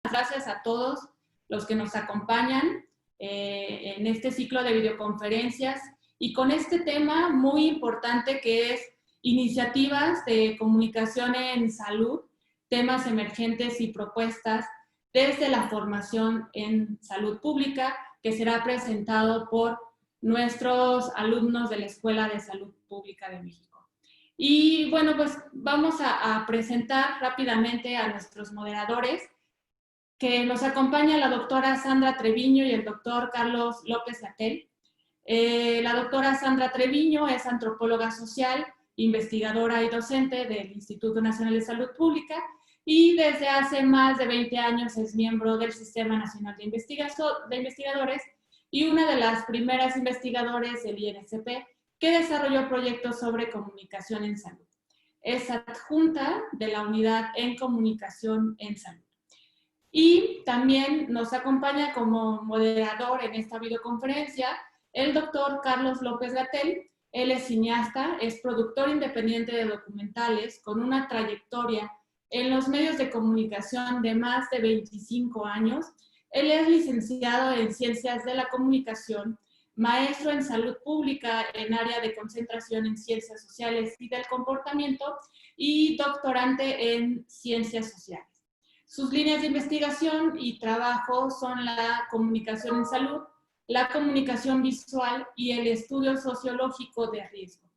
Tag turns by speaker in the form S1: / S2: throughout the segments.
S1: gracias a todos los que nos acompañan en este ciclo de videoconferencias y con este tema muy importante que es iniciativas de comunicación en salud, temas emergentes y propuestas desde la formación en salud pública, que será presentado por nuestros alumnos de la Escuela de Salud Pública de México. Y bueno, pues vamos a presentar rápidamente a nuestros moderadores, que nos acompaña la doctora Sandra Treviño y el doctor Carlos López Gatell. La doctora Sandra Treviño es antropóloga social, investigadora y docente del Instituto Nacional de Salud Pública y desde hace más de 20 años es miembro del Sistema Nacional de Investigadores y una de las primeras investigadoras del INSP que desarrolló proyectos sobre comunicación en salud. Es adjunta de la Unidad en Comunicación en Salud. Y también nos acompaña como moderador en esta videoconferencia el doctor Carlos López Gatell. Él es cineasta, es productor independiente de documentales con una trayectoria en los medios de comunicación de más de 25 años. Él es licenciado en Ciencias de la Comunicación, maestro en Salud Pública en área de concentración en Ciencias Sociales y del Comportamiento y doctorante en Ciencias Sociales. Sus líneas de investigación y trabajo son la comunicación en salud, la comunicación visual y el estudio sociológico de riesgo.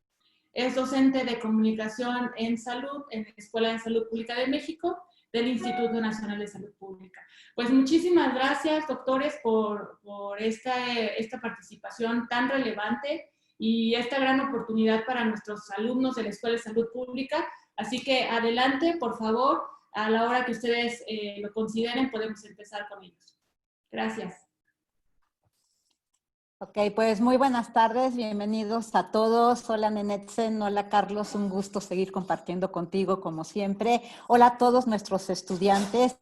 S1: Es docente de comunicación en salud en la Escuela de Salud Pública de México del Instituto Nacional de Salud Pública. Pues muchísimas gracias, doctores, por esta participación tan relevante y esta gran oportunidad para nuestros alumnos de la Escuela de Salud Pública. Así que adelante, por favor. A la hora que ustedes lo consideren, podemos empezar con ellos. Gracias.
S2: Ok, pues muy buenas tardes, bienvenidos a todos. Hola Nenetzen, hola Carlos, un gusto seguir compartiendo contigo como siempre. Hola a todos nuestros estudiantes.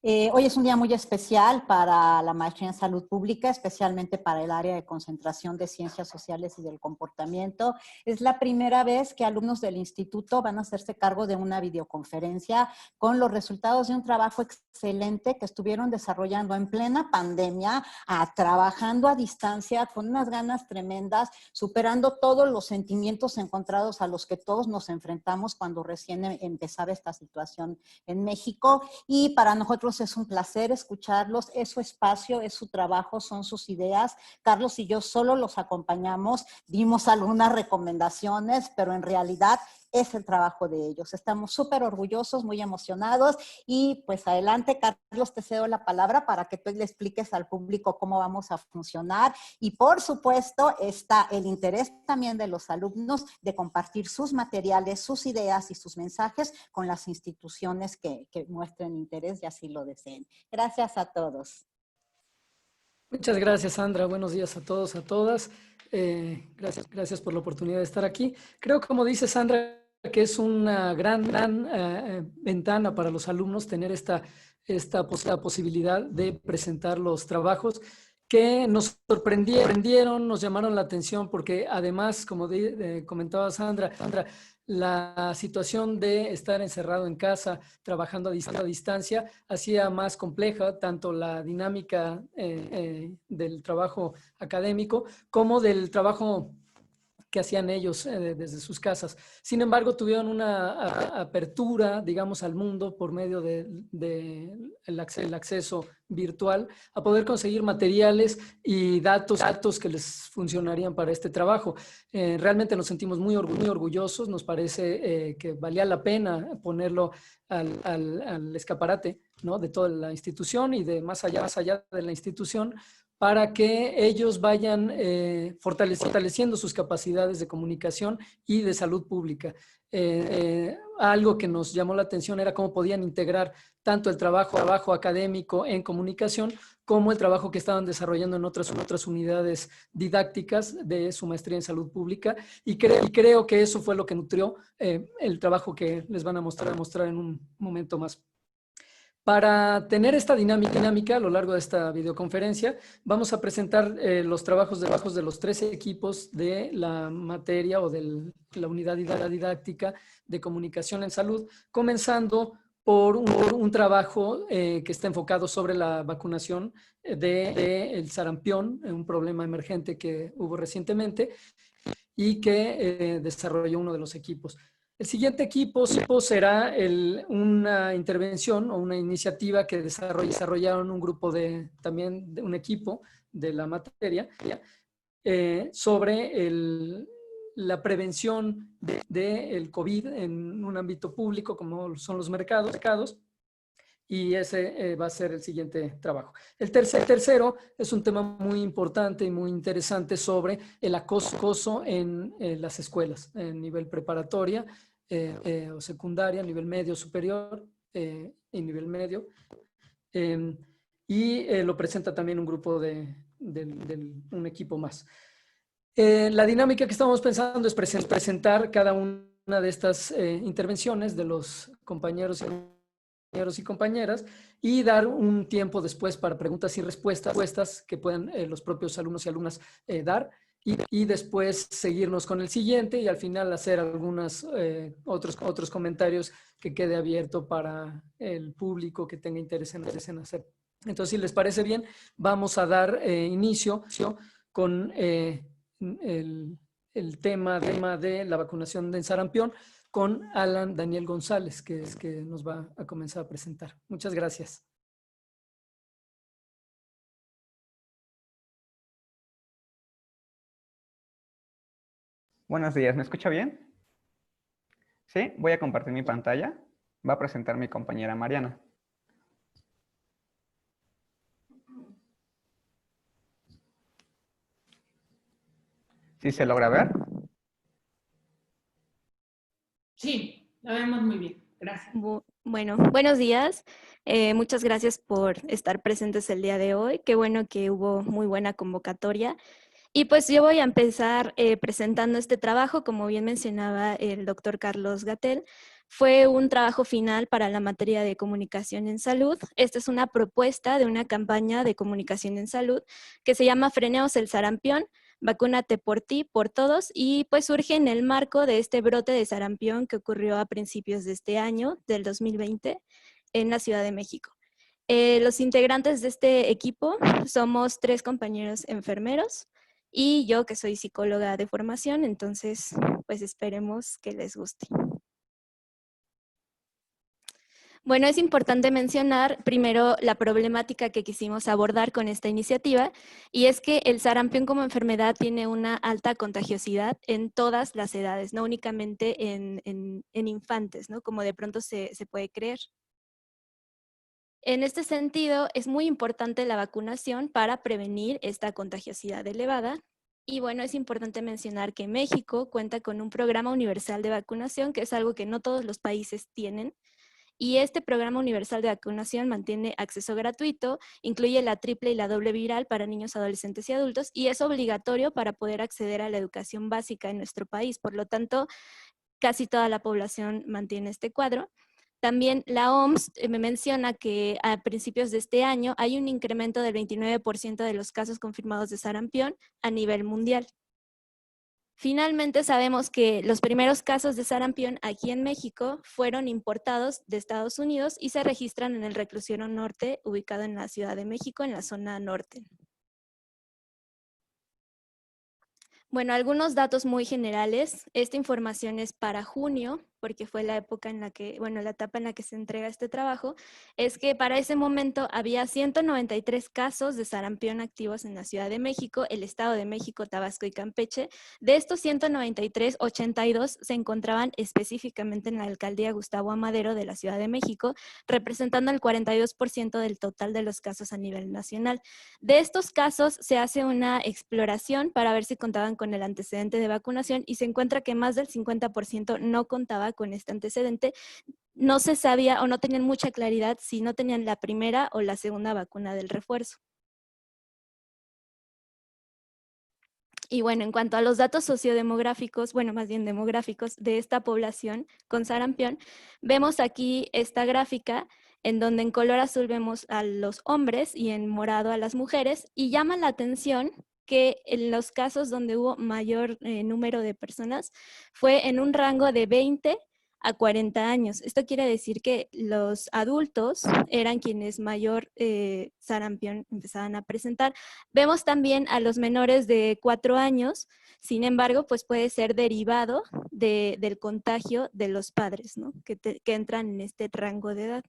S2: Hoy es un día muy especial para la maestría en salud pública, especialmente para el área de concentración de ciencias sociales y del comportamiento. Es la primera vez que alumnos del instituto van a hacerse cargo de una videoconferencia con los resultados de un trabajo excelente que estuvieron desarrollando en plena pandemia, trabajando a distancia con unas ganas tremendas, superando todos los sentimientos encontrados a los que todos nos enfrentamos cuando recién empezaba esta situación en México. Y para nosotros es un placer escucharlos, es su espacio, es su trabajo, son sus ideas. Carlos y yo solo los acompañamos, dimos algunas recomendaciones, pero en realidad es el trabajo de ellos. Estamos súper orgullosos, muy emocionados y pues adelante, Carlos, te cedo la palabra para que tú le expliques al público cómo vamos a funcionar y por supuesto está el interés también de los alumnos de compartir sus materiales, sus ideas y sus mensajes con las instituciones que muestren interés y así lo deseen. Gracias a todos.
S3: Muchas gracias, Sandra. Buenos días a todos, a todas. Gracias por la oportunidad de estar aquí. Creo, como dice Sandra, que es una gran ventana para los alumnos tener esta posibilidad de presentar los trabajos que nos sorprendieron, nos llamaron la atención, porque además, como comentaba Sandra, la situación de estar encerrado en casa, trabajando a distancia, hacía más compleja tanto la dinámica del trabajo académico como del trabajo que hacían ellos desde sus casas. Sin embargo, tuvieron una apertura, digamos, al mundo por medio del acceso virtual a poder conseguir materiales y datos que les funcionarían para este trabajo. Realmente nos sentimos muy orgullosos, nos parece que valía la pena ponerlo al escaparate, ¿no?, de toda la institución y de más allá de la institución, para que ellos vayan fortaleciendo sus capacidades de comunicación y de salud pública. Algo que nos llamó la atención era cómo podían integrar tanto el trabajo académico en comunicación como el trabajo que estaban desarrollando en otras unidades didácticas de su maestría en salud pública. Y creo que eso fue lo que nutrió el trabajo que les van a mostrar en un momento más. Para tener esta dinámica a lo largo de esta videoconferencia, vamos a presentar los trabajos de los 3 equipos de la materia o de la unidad didáctica de comunicación en salud, comenzando por un trabajo que está enfocado sobre la vacunación del sarampión, un problema emergente que hubo recientemente y que desarrolló uno de los equipos. El siguiente equipo será una intervención o una iniciativa que desarrollaron un grupo también de un equipo de la materia sobre la prevención del COVID en un ámbito público como son los mercados, y ese va a ser el siguiente trabajo. El tercero es un tema muy importante y muy interesante sobre el acoso en las escuelas, en nivel preparatoria o secundaria, nivel medio superior y nivel medio. Lo presenta también un grupo un equipo más. La dinámica que estamos pensando es presentar cada una de estas intervenciones de los compañeros y compañeras y dar un tiempo después para preguntas y respuestas que puedan los propios alumnos y alumnas dar y después seguirnos con el siguiente y al final hacer algunos otros comentarios que quede abierto para el público que tenga interés en hacer. Entonces, si les parece bien, vamos a dar inicio con el tema de la vacunación de sarampión con Alan Daniel González, que nos va a comenzar a presentar. Muchas gracias.
S4: Buenos días, ¿me escucha bien? Sí, voy a compartir mi pantalla. Va a presentar mi compañera Mariana. ¿Sí se logra ver?
S1: Sí, lo vemos muy bien. Gracias.
S5: Bueno, buenos días. Muchas gracias por estar presentes el día de hoy. Qué bueno que hubo muy buena convocatoria. Y pues yo voy a empezar presentando este trabajo, como bien mencionaba el doctor Carlos Gatell. Fue un trabajo final para la materia de comunicación en salud. Esta es una propuesta de una campaña de comunicación en salud que se llama Freneos el Sarampión, vacúnate por ti, por todos, y pues surge en el marco de este brote de sarampión que ocurrió a principios de este año, del 2020, en la Ciudad de México. Los integrantes de este equipo somos 3 compañeros enfermeros y yo que soy psicóloga de formación, entonces pues esperemos que les guste. Bueno, es importante mencionar primero la problemática que quisimos abordar con esta iniciativa, y es que el sarampión como enfermedad tiene una alta contagiosidad en todas las edades, no únicamente en infantes, ¿no? Como de pronto se puede creer. En este sentido, es muy importante la vacunación para prevenir esta contagiosidad elevada. Y bueno, es importante mencionar que México cuenta con un programa universal de vacunación, que es algo que no todos los países tienen. Y este programa universal de vacunación mantiene acceso gratuito, incluye la triple y la doble viral para niños, adolescentes y adultos, y es obligatorio para poder acceder a la educación básica en nuestro país. Por lo tanto, casi toda la población mantiene este cuadro. También la OMS me menciona que a principios de este año hay un incremento del 29% de los casos confirmados de sarampión a nivel mundial. Finalmente sabemos que los primeros casos de sarampión aquí en México fueron importados de Estados Unidos y se registran en el reclusorio norte, ubicado en la Ciudad de México, en la zona norte. Bueno, algunos datos muy generales. Esta información es para junio, porque fue la época en la que, bueno, la etapa en la que se entrega este trabajo, es que para ese momento había 193 casos de sarampión activos en la Ciudad de México, el Estado de México, Tabasco y Campeche. De estos 193, 82 se encontraban específicamente en la alcaldía Gustavo Amadero de la Ciudad de México, representando el 42% del total de los casos a nivel nacional. De estos casos se hace una exploración para ver si contaban con el antecedente de vacunación y se encuentra que más del 50% no contaba con este antecedente. No se sabía o no tenían mucha claridad si no tenían la primera o la segunda vacuna del refuerzo. Y bueno, en cuanto a los datos sociodemográficos, bueno, más bien demográficos de esta población con sarampión, vemos aquí esta gráfica en donde en color azul vemos a los hombres y en morado a las mujeres, y llama la atención que en los casos donde hubo mayor número de personas fue en un rango de 20 a 40 años. Esto quiere decir que los adultos eran quienes mayor sarampión empezaban a presentar. Vemos también a los menores de 4 años, sin embargo, pues puede ser derivado del contagio de los padres, ¿no? Que entran en este rango de edad.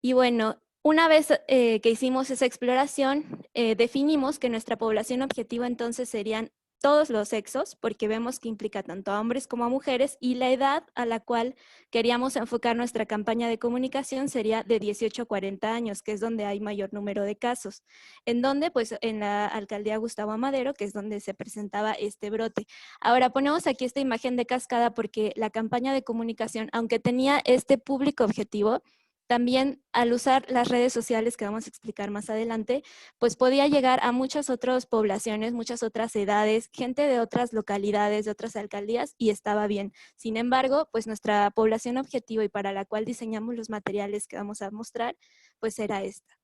S5: Y bueno, una vez que hicimos esa exploración, definimos que nuestra población objetivo entonces serían todos los sexos, porque vemos que implica tanto a hombres como a mujeres, y la edad a la cual queríamos enfocar nuestra campaña de comunicación sería de 18 a 40 años, que es donde hay mayor número de casos. ¿En donde? Pues en la alcaldía Gustavo Amadero, que es donde se presentaba este brote. Ahora ponemos aquí esta imagen de cascada porque la campaña de comunicación, aunque tenía este público objetivo, también al usar las redes sociales, que vamos a explicar más adelante, pues podía llegar a muchas otras poblaciones, muchas otras edades, gente de otras localidades, de otras alcaldías, y estaba bien. Sin embargo, pues nuestra población objetivo y para la cual diseñamos los materiales que vamos a mostrar, pues era esta.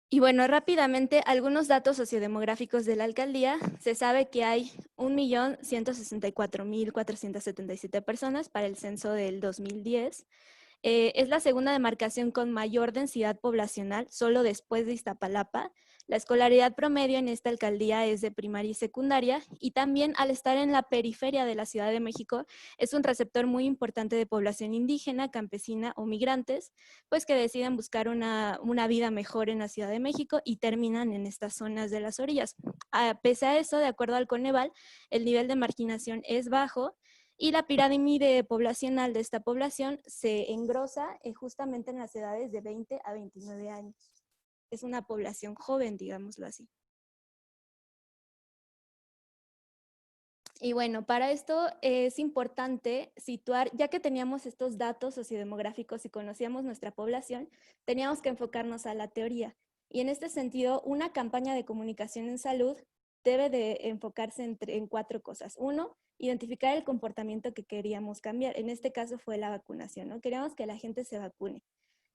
S5: Y bueno, rápidamente, algunos datos sociodemográficos de la alcaldía. Se sabe que hay 1.164.477 personas para el censo del 2010. Es la segunda demarcación con mayor densidad poblacional, solo después de Iztapalapa. La escolaridad promedio en esta alcaldía es de primaria y secundaria, y también al estar en la periferia de la Ciudad de México, es un receptor muy importante de población indígena, campesina o migrantes, pues que deciden buscar una vida mejor en la Ciudad de México y terminan en estas zonas de las orillas. Pese a eso, de acuerdo al Coneval, el nivel de marginación es bajo, y la pirámide poblacional de esta población se engrosa justamente en las edades de 20 a 29 años. Es una población joven, digámoslo así. Y bueno, para esto es importante situar, ya que teníamos estos datos sociodemográficos y conocíamos nuestra población, teníamos que enfocarnos a la teoría. Y en este sentido, una campaña de comunicación en salud debe de enfocarse en 4 cosas. 1, identificar el comportamiento que queríamos cambiar. En este caso fue la vacunación, ¿no? Queríamos que la gente se vacune.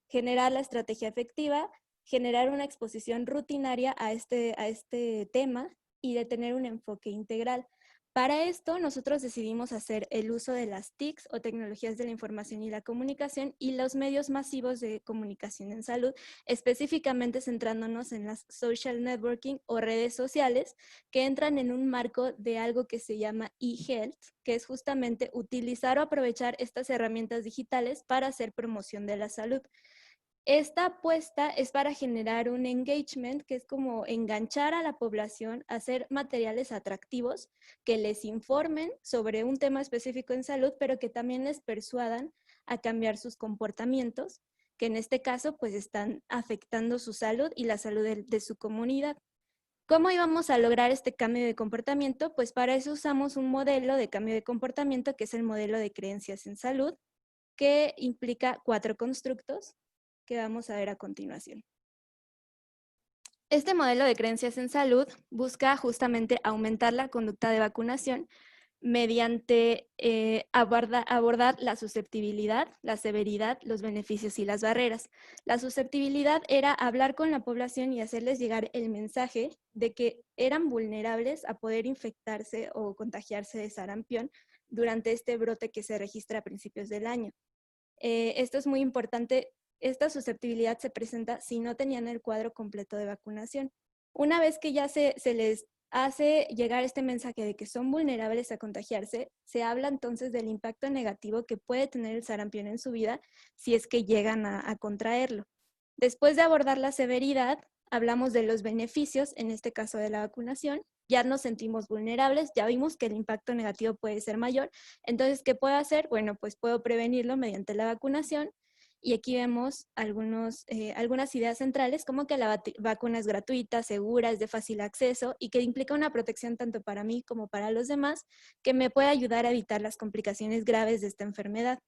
S5: Generar la estrategia efectiva, generar una exposición rutinaria a este tema y de tener un enfoque integral. Para esto, nosotros decidimos hacer el uso de las TICs o tecnologías de la información y la comunicación y los medios masivos de comunicación en salud, específicamente centrándonos en las social networking o redes sociales que entran en un marco de algo que se llama e-health, que es justamente utilizar o aprovechar estas herramientas digitales para hacer promoción de la salud. Esta apuesta es para generar un engagement, que es como enganchar a la población, hacer materiales atractivos que les informen sobre un tema específico en salud, pero que también les persuadan a cambiar sus comportamientos, que en este caso pues están afectando su salud y la salud de su comunidad. ¿Cómo íbamos a lograr este cambio de comportamiento? Pues para eso usamos un modelo de cambio de comportamiento que es el modelo de creencias en salud, que implica 4 constructos que vamos a ver a continuación. Este modelo de creencias en salud busca justamente aumentar la conducta de vacunación mediante abordar la susceptibilidad, la severidad, los beneficios y las barreras. La susceptibilidad era hablar con la población y hacerles llegar el mensaje de que eran vulnerables a poder infectarse o contagiarse de sarampión durante este brote que se registra a principios del año. Esto es muy importante. Esta susceptibilidad se presenta si no tenían el cuadro completo de vacunación. Una vez que ya se les hace llegar este mensaje de que son vulnerables a contagiarse, se habla entonces del impacto negativo que puede tener el sarampión en su vida si es que llegan a contraerlo. Después de abordar la severidad, hablamos de los beneficios, en este caso de la vacunación. Ya nos sentimos vulnerables, ya vimos que el impacto negativo puede ser mayor. Entonces, ¿qué puedo hacer? Bueno, pues puedo prevenirlo mediante la vacunación. Y aquí vemos algunas ideas centrales, como que la vacuna es gratuita, segura, es de fácil acceso y que implica una protección tanto para mí como para los demás, que me puede ayudar a evitar las complicaciones graves de esta enfermedad.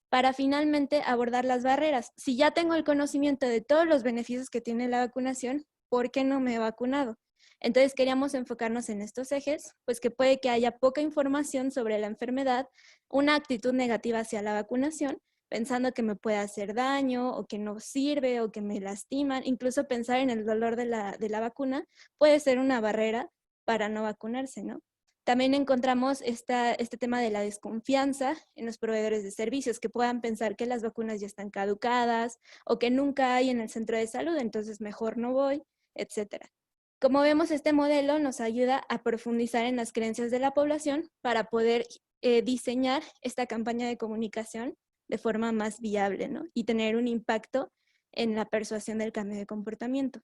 S5: Para finalmente abordar las barreras. Si ya tengo el conocimiento de todos los beneficios que tiene la vacunación, ¿por qué no me he vacunado? Entonces queríamos enfocarnos en estos ejes, pues que puede que haya poca información sobre la enfermedad, una actitud negativa hacia la vacunación, pensando que me puede hacer daño o que no sirve o que me lastiman. Incluso pensar en el dolor de la vacuna puede ser una barrera para no vacunarse, ¿no? También encontramos este tema de la desconfianza en los proveedores de servicios, que puedan pensar que las vacunas ya están caducadas o que nunca hay en el centro de salud, entonces mejor no voy, etc. Como vemos, este modelo nos ayuda a profundizar en las creencias de la población para poder diseñar esta campaña de comunicación de forma más viable, ¿no? Y tener un impacto en la persuasión del cambio de comportamiento.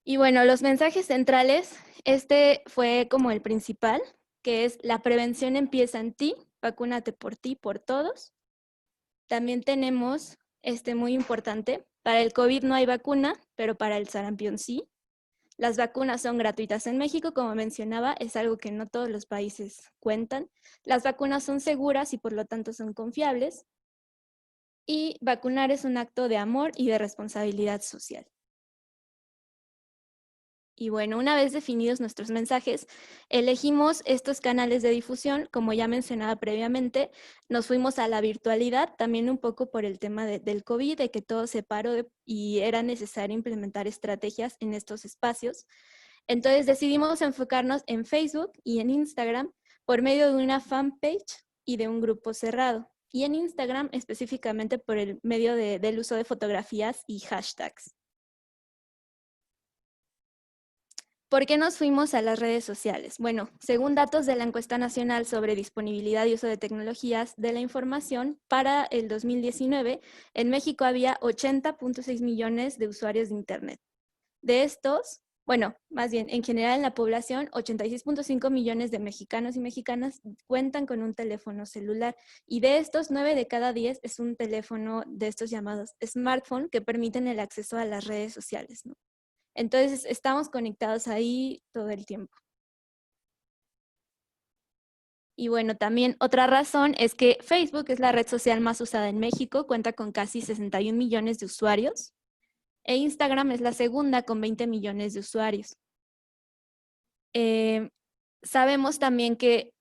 S5: Y bueno, los mensajes centrales, este fue como el principal, que es: la prevención empieza en ti, vacúnate por ti, por todos. También tenemos muy importante: para el COVID no hay vacuna, pero para el sarampión sí. Las vacunas son gratuitas en México, como mencionaba, es algo que no todos los países cuentan. Las vacunas son seguras y por lo tanto son confiables. Y vacunar es un acto de amor y de responsabilidad social. Y bueno, una vez definidos nuestros mensajes, elegimos estos canales de difusión. Como ya mencionaba previamente, nos fuimos a la virtualidad, también un poco por el tema del COVID, de que todo se paró y era necesario implementar estrategias en estos espacios. Entonces decidimos enfocarnos en Facebook y en Instagram por medio de una fanpage y de un grupo cerrado. Y en Instagram específicamente por el medio del uso de fotografías y hashtags. ¿Por qué nos fuimos a las redes sociales? Bueno, según datos de la Encuesta Nacional sobre Disponibilidad y Uso de Tecnologías de la Información, para el 2019, en México había 80.6 millones de usuarios de Internet. De estos, bueno, más bien, en general en la población, 86.5 millones de mexicanos y mexicanas cuentan con un teléfono celular. Y de estos, 9 de cada 10 es un teléfono de estos llamados smartphone que permiten el acceso a las redes sociales, ¿no? Entonces, estamos conectados ahí todo el tiempo. Y bueno, también otra razón es que Facebook es la red social más usada en México, cuenta con casi 61 millones de usuarios, e Instagram es la segunda con 20 millones de usuarios. Sabemos también que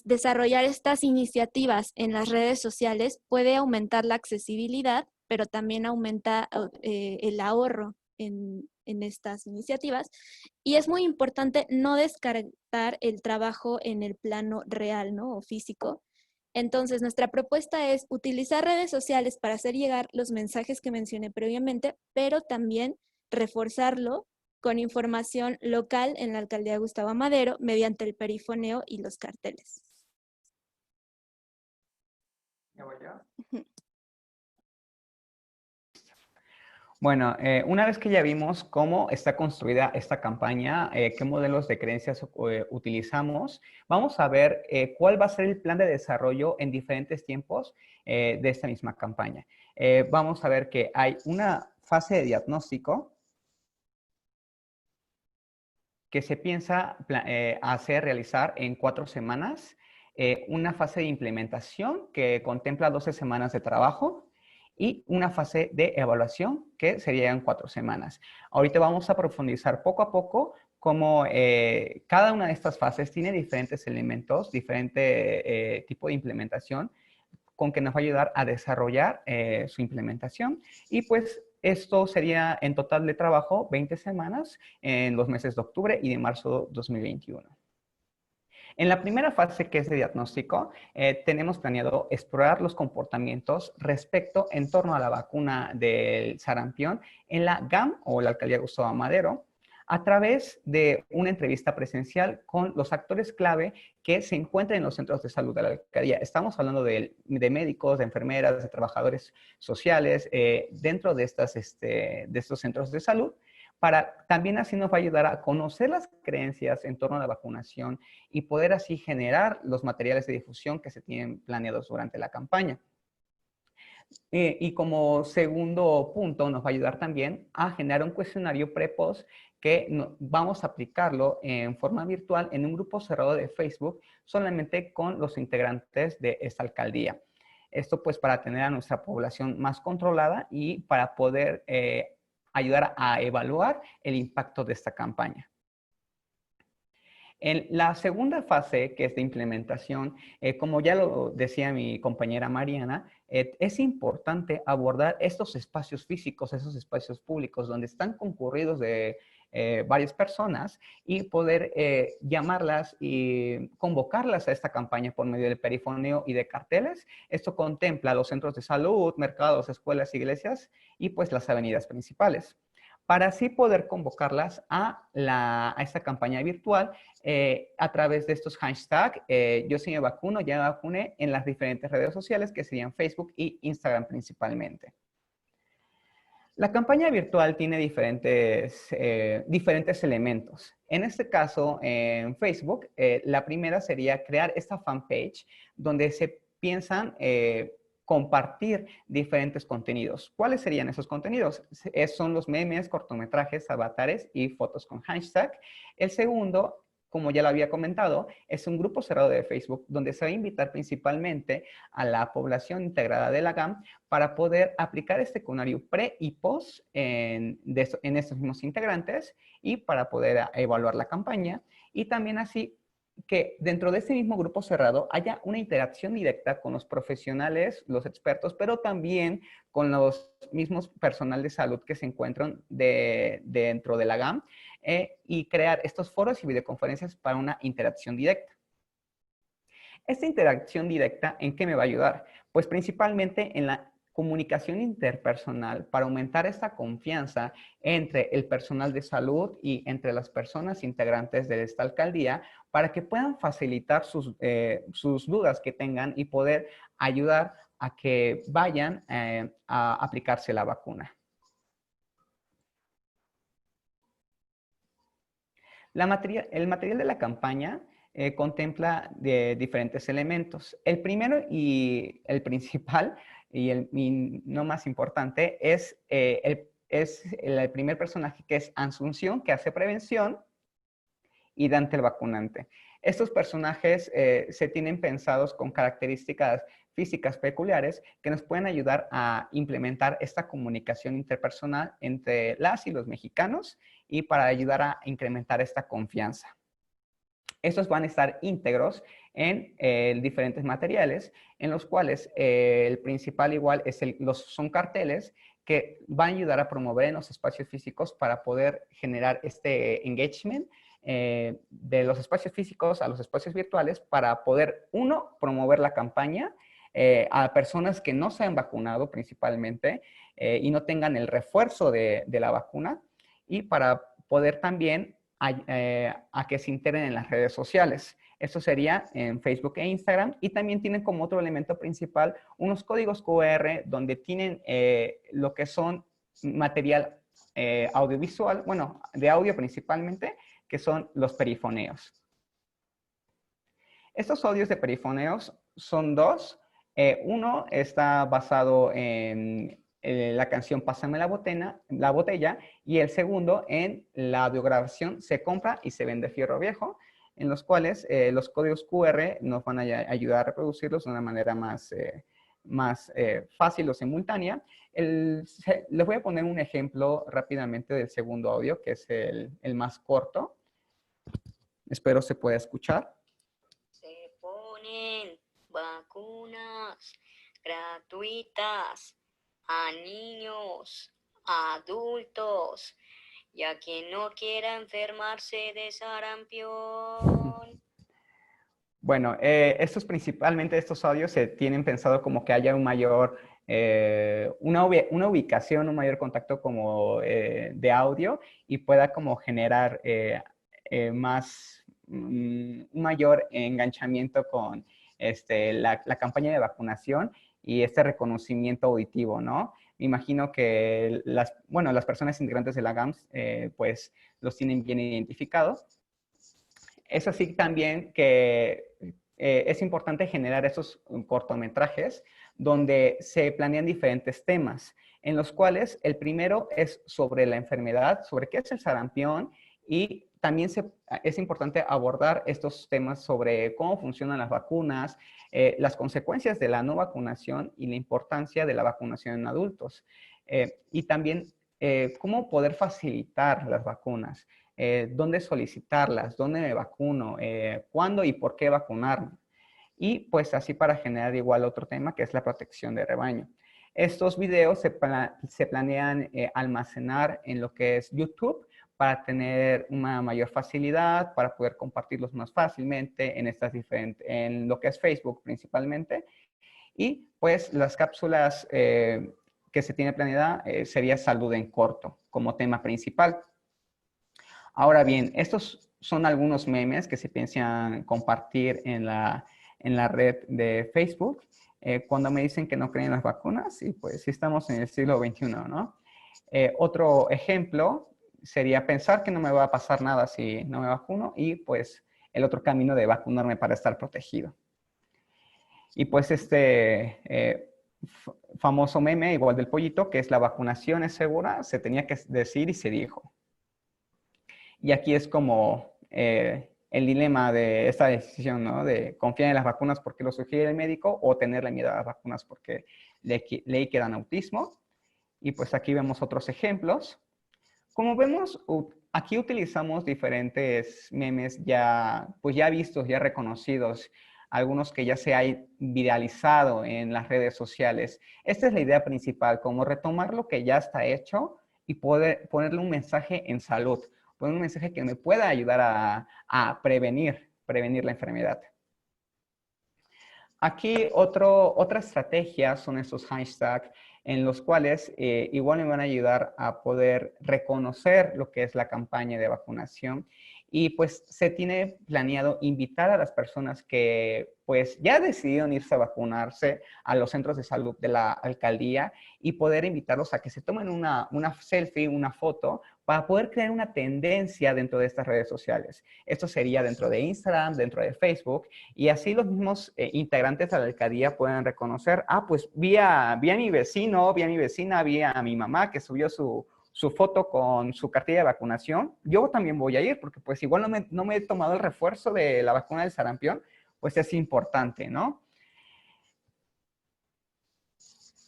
S5: desarrollar estas iniciativas en las redes sociales puede aumentar la accesibilidad, pero también aumenta el ahorro en estas iniciativas. Y es muy importante no descartar el trabajo en el plano real, ¿no? O físico. Entonces, nuestra propuesta es utilizar redes sociales para hacer llegar los mensajes que mencioné previamente, pero también reforzarlo con información local en la Alcaldía Gustavo Amadero mediante el perifoneo y los carteles.
S4: ¿Ya voy yo? Bueno, una vez que ya vimos cómo está construida esta campaña, qué modelos de creencias utilizamos, vamos a ver cuál va a ser el plan de desarrollo en diferentes tiempos de esta misma campaña. Vamos a ver que hay una fase de diagnóstico que se piensa realizar en 4 semanas, una fase de implementación que contempla 12 semanas de trabajo, y una fase de evaluación que sería en 4 semanas. Ahorita vamos a profundizar poco a poco cómo cada una de estas fases tiene diferentes elementos, diferente tipo de implementación con que nos va a ayudar a desarrollar su implementación. Y pues esto sería en total de trabajo 20 semanas en los meses de octubre y de marzo 2021. En la primera fase, que es de diagnóstico, tenemos planeado explorar los comportamientos respecto en torno a la vacuna del sarampión en la GAM o la Alcaldía Gustavo Amadero, a través de una entrevista presencial con los actores clave que se encuentran en los centros de salud de la alcaldía. Estamos hablando de médicos, de enfermeras, de trabajadores sociales dentro de estos centros de salud. También así nos va a ayudar a conocer las creencias en torno a la vacunación y poder así generar los materiales de difusión que se tienen planeados durante la campaña. Y como segundo punto, nos va a ayudar también a generar un cuestionario pre-post que vamos a aplicarlo en forma virtual en un grupo cerrado de Facebook solamente con los integrantes de esta alcaldía. Esto pues para tener a nuestra población más controlada y para poder ayudar a evaluar el impacto de esta campaña. En la segunda fase, que es de implementación, como ya lo decía mi compañera Mariana, es importante abordar estos espacios físicos, esos espacios públicos donde están concurridos de varias personas y poder llamarlas y convocarlas a esta campaña por medio del perifoneo y de carteles. Esto contempla los centros de salud, mercados, escuelas, iglesias y pues las avenidas principales, para así poder convocarlas a esta campaña virtual a través de estos hashtags. Yo sí me vacuno, ya me vacuné, en las diferentes redes sociales que serían Facebook y Instagram principalmente. La campaña virtual tiene diferentes elementos. En este caso, en Facebook, la primera sería crear esta fanpage donde se piensan compartir diferentes contenidos. ¿Cuáles serían esos contenidos? Son los memes, cortometrajes, avatares y fotos con hashtag. El segundo, como ya lo había comentado, es un grupo cerrado de Facebook donde se va a invitar principalmente a la población integrada de la GAM para poder aplicar este cuestionario pre y post en estos mismos integrantes y para poder evaluar la campaña, y también así que dentro de este mismo grupo cerrado haya una interacción directa con los profesionales, los expertos, pero también con los mismos personal de salud que se encuentran dentro de la GAM, y crear estos foros y videoconferencias para una interacción directa. Esta interacción directa, ¿en qué me va a ayudar? Pues principalmente en la comunicación interpersonal para aumentar esta confianza entre el personal de salud y entre las personas integrantes de esta alcaldía para que puedan facilitar sus dudas que tengan y poder ayudar a que vayan a aplicarse la vacuna. El material de la campaña contempla diferentes elementos. El primero y el principal y no más importante es el primer personaje, que es Asunción, que hace prevención, y Dante el vacunante. Estos personajes se tienen pensados con características físicas peculiares que nos pueden ayudar a implementar esta comunicación interpersonal entre las y los mexicanos y para ayudar a incrementar esta confianza. Estos van a estar íntegros en diferentes materiales, en los cuales el principal igual son carteles que van a ayudar a promover en los espacios físicos para poder generar este engagement de los espacios físicos a los espacios virtuales para poder, uno, promover la campaña a personas que no se han vacunado principalmente y no tengan el refuerzo de la vacuna, y para poder también a que se integren en las redes sociales. Esto sería en Facebook e Instagram, y también tienen como otro elemento principal unos códigos QR donde tienen lo que son material audiovisual, bueno, de audio principalmente, que son los perifoneos. Estos audios de perifoneos son dos. Uno está basado en la canción Pásame la botella, y el segundo en la audiograbación Se compra y se vende fierro viejo, en los cuales los códigos QR nos van a ayudar a reproducirlos de una manera más fácil o simultánea. Les voy a poner un ejemplo rápidamente del segundo audio, que es el más corto. Espero se pueda escuchar.
S6: Se ponen vacunas gratuitas a niños, adultos y a quien no quiera enfermarse de sarampión.
S4: Bueno, principalmente estos audios se tienen pensado como que haya un mayor, una ubicación, un mayor contacto como de audio, y pueda como generar un mayor enganchamiento con la campaña de vacunación y este reconocimiento auditivo, ¿no? Me imagino que las personas integrantes de la GAMS pues los tienen bien identificados. Es así también que es importante generar esos cortometrajes donde se planean diferentes temas, en los cuales el primero es sobre la enfermedad, sobre qué es el sarampión, y también es importante abordar estos temas sobre cómo funcionan las vacunas, las consecuencias de la no vacunación y la importancia de la vacunación en adultos. Y también cómo poder facilitar las vacunas, dónde solicitarlas, dónde me vacuno, cuándo y por qué vacunarme. Y pues así para generar igual otro tema que es la protección de rebaño. Estos videos se planean almacenar en lo que es YouTube para tener una mayor facilidad, para poder compartirlos más fácilmente en lo que es Facebook principalmente. Y pues las cápsulas que se tiene planeada sería salud en corto como tema principal. Ahora bien, estos son algunos memes que se piensan compartir en la red de Facebook cuando me dicen que no creen en las vacunas, y pues sí estamos en el siglo XXI, ¿no? Otro ejemplo sería pensar que no me va a pasar nada si no me vacuno, y pues el otro camino de vacunarme para estar protegido. Y pues famoso meme igual del pollito, que es la vacunación es segura, se tenía que decir y se dijo. Y aquí es como el dilema de esta decisión, ¿no? De confiar en las vacunas porque lo sugiere el médico o tenerle miedo a las vacunas porque leí que dan autismo. Y pues aquí vemos otros ejemplos. Como vemos, aquí utilizamos diferentes memes ya vistos, ya reconocidos, algunos que ya se han viralizado en las redes sociales. Esta es la idea principal, como retomar lo que ya está hecho y poder ponerle un mensaje en salud, poner un mensaje que me pueda ayudar a prevenir la enfermedad. Aquí otra estrategia son estos hashtags en los cuales igual me van a ayudar a poder reconocer lo que es la campaña de vacunación. Y pues se tiene planeado invitar a las personas que pues ya decidieron irse a vacunarse a los centros de salud de la alcaldía y poder invitarlos a que se tomen una selfie, una foto, para poder crear una tendencia dentro de estas redes sociales. Esto sería dentro de Instagram, dentro de Facebook, y así los mismos integrantes de la alcaldía pueden reconocer, pues vi a mi vecino, vi a mi vecina, vi a mi mamá que subió su foto con su cartilla de vacunación, yo también voy a ir, porque pues igual no me he tomado el refuerzo de la vacuna del sarampión, pues es importante, ¿no?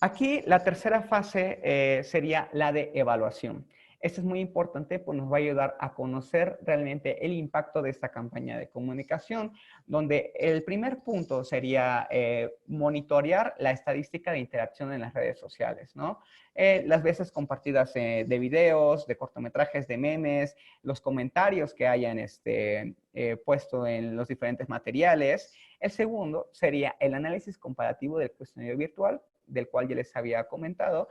S4: Aquí la tercera fase sería la de evaluación. Esto es muy importante, pues nos va a ayudar a conocer realmente el impacto de esta campaña de comunicación, donde el primer punto sería monitorear la estadística de interacción en las redes sociales, ¿no? Las veces compartidas de videos, de cortometrajes, de memes, los comentarios que hayan puesto en los diferentes materiales. El segundo sería el análisis comparativo del cuestionario virtual, del cual ya les había comentado,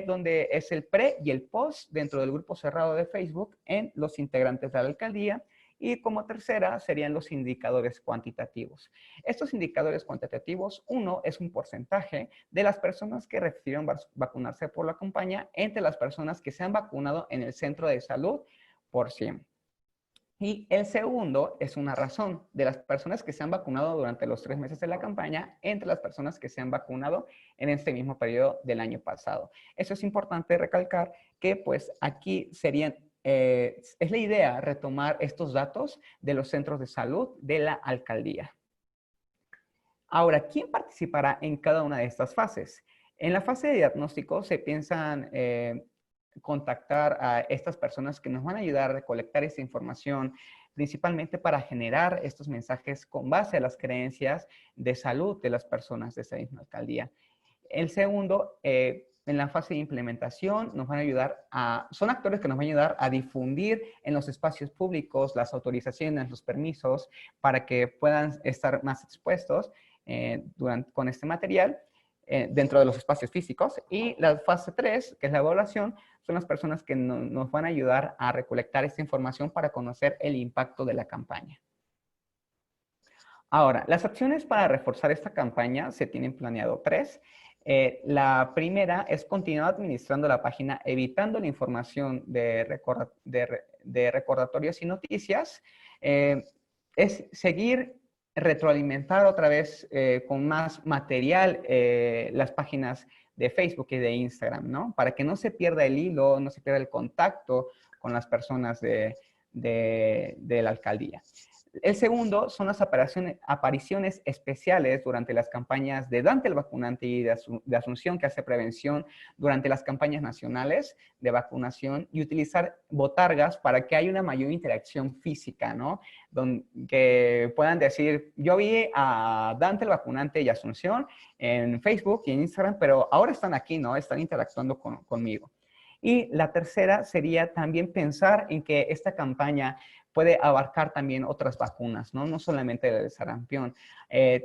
S4: donde es el pre y el post dentro del grupo cerrado de Facebook en los integrantes de la alcaldía. Y como tercera serían los indicadores cuantitativos. Estos indicadores cuantitativos, uno es un porcentaje de las personas que recibieron vacunarse por la campaña entre las personas que se han vacunado en el centro de salud por 100. Y el segundo es una razón de las personas que se han vacunado durante los 3 meses de la campaña entre las personas que se han vacunado en este mismo periodo del año pasado. Eso es importante recalcar que pues aquí serían, es la idea retomar estos datos de los centros de salud de la alcaldía. Ahora, ¿quién participará en cada una de estas fases? En la fase de diagnóstico se piensan contactar a estas personas que nos van a ayudar a recolectar esta información, principalmente para generar estos mensajes con base a las creencias de salud de las personas de esa misma alcaldía. El segundo, en la fase de implementación, nos van a ayudar son actores que nos van a ayudar a difundir en los espacios públicos las autorizaciones, los permisos, para que puedan estar más expuestos con este material dentro de los espacios físicos. Y la fase 3, que es la evaluación, son las personas que nos van a ayudar a recolectar esta información para conocer el impacto de la campaña. Ahora, las acciones para reforzar esta campaña se tienen planeado 3. La primera es continuar administrando la página, evitando la información de recordatorios y noticias. Es seguir retroalimentar otra vez con más material las páginas de Facebook y de Instagram, ¿no? Para que no se pierda el hilo, no se pierda el contacto con las personas de la alcaldía. El segundo son las apariciones especiales durante las campañas de Dante el Vacunante y de Asunción, que hace prevención durante las campañas nacionales de vacunación, y utilizar botargas para que haya una mayor interacción física, ¿no? Que puedan decir, yo vi a Dante el Vacunante y Asunción en Facebook y en Instagram, pero ahora están aquí, ¿no? Están interactuando conmigo. Y la tercera sería también pensar en que esta campaña puede abarcar también otras vacunas, ¿no? No solamente el sarampión.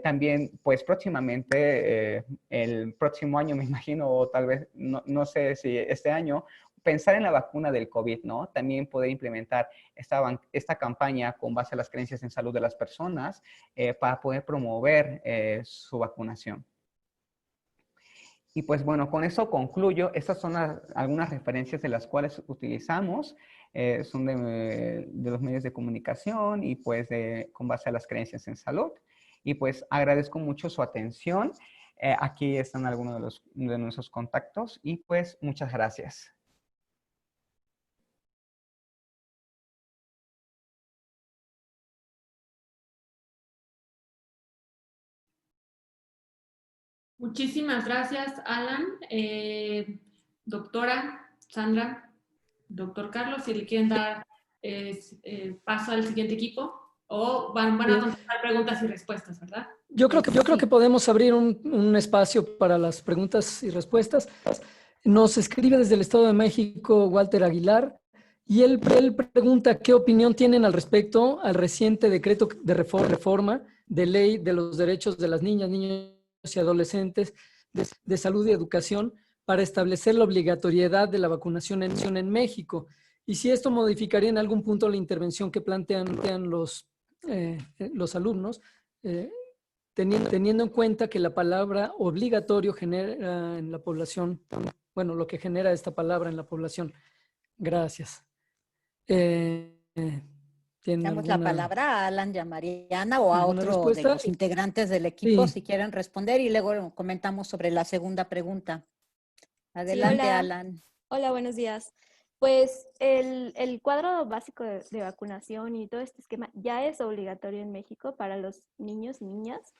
S4: También, pues próximamente, el próximo año me imagino, o tal vez, no sé si este año, pensar en la vacuna del COVID, ¿no? También poder implementar esta campaña con base a las creencias en salud de las personas para poder promover su vacunación. Y pues bueno, con eso concluyo. Estas son algunas referencias de las cuales utilizamos. Son de los medios de comunicación y pues con base a las creencias en salud. Y pues agradezco mucho su atención. Aquí están algunos de nuestros contactos y pues muchas gracias.
S1: Muchísimas gracias, Alan. Doctora Sandra, doctor Carlos, si le quieren dar paso al siguiente equipo, o van a contestar preguntas y respuestas, ¿verdad?
S3: Yo creo que podemos abrir un espacio para las preguntas y respuestas. Nos escribe desde el Estado de México Walter Aguilar y él pregunta qué opinión tienen al respecto al reciente decreto de reforma de ley de los derechos de las niñas, niños y adolescentes de salud y educación para establecer la obligatoriedad de la vacunación en México. Y si esto modificaría en algún punto la intervención que plantean los alumnos, teniendo en cuenta que la palabra obligatorio genera en la población, bueno, lo que genera esta palabra en la población. Gracias.
S2: Damos la palabra a Alan y a Mariana o a otro de los integrantes del equipo, si quieren responder, y luego comentamos sobre la segunda pregunta. Adelante,
S5: Sí, hola.
S2: Alan.
S5: Hola, buenos días. Pues el cuadro básico de vacunación y todo este esquema ya es obligatorio en México para los niños y niñas.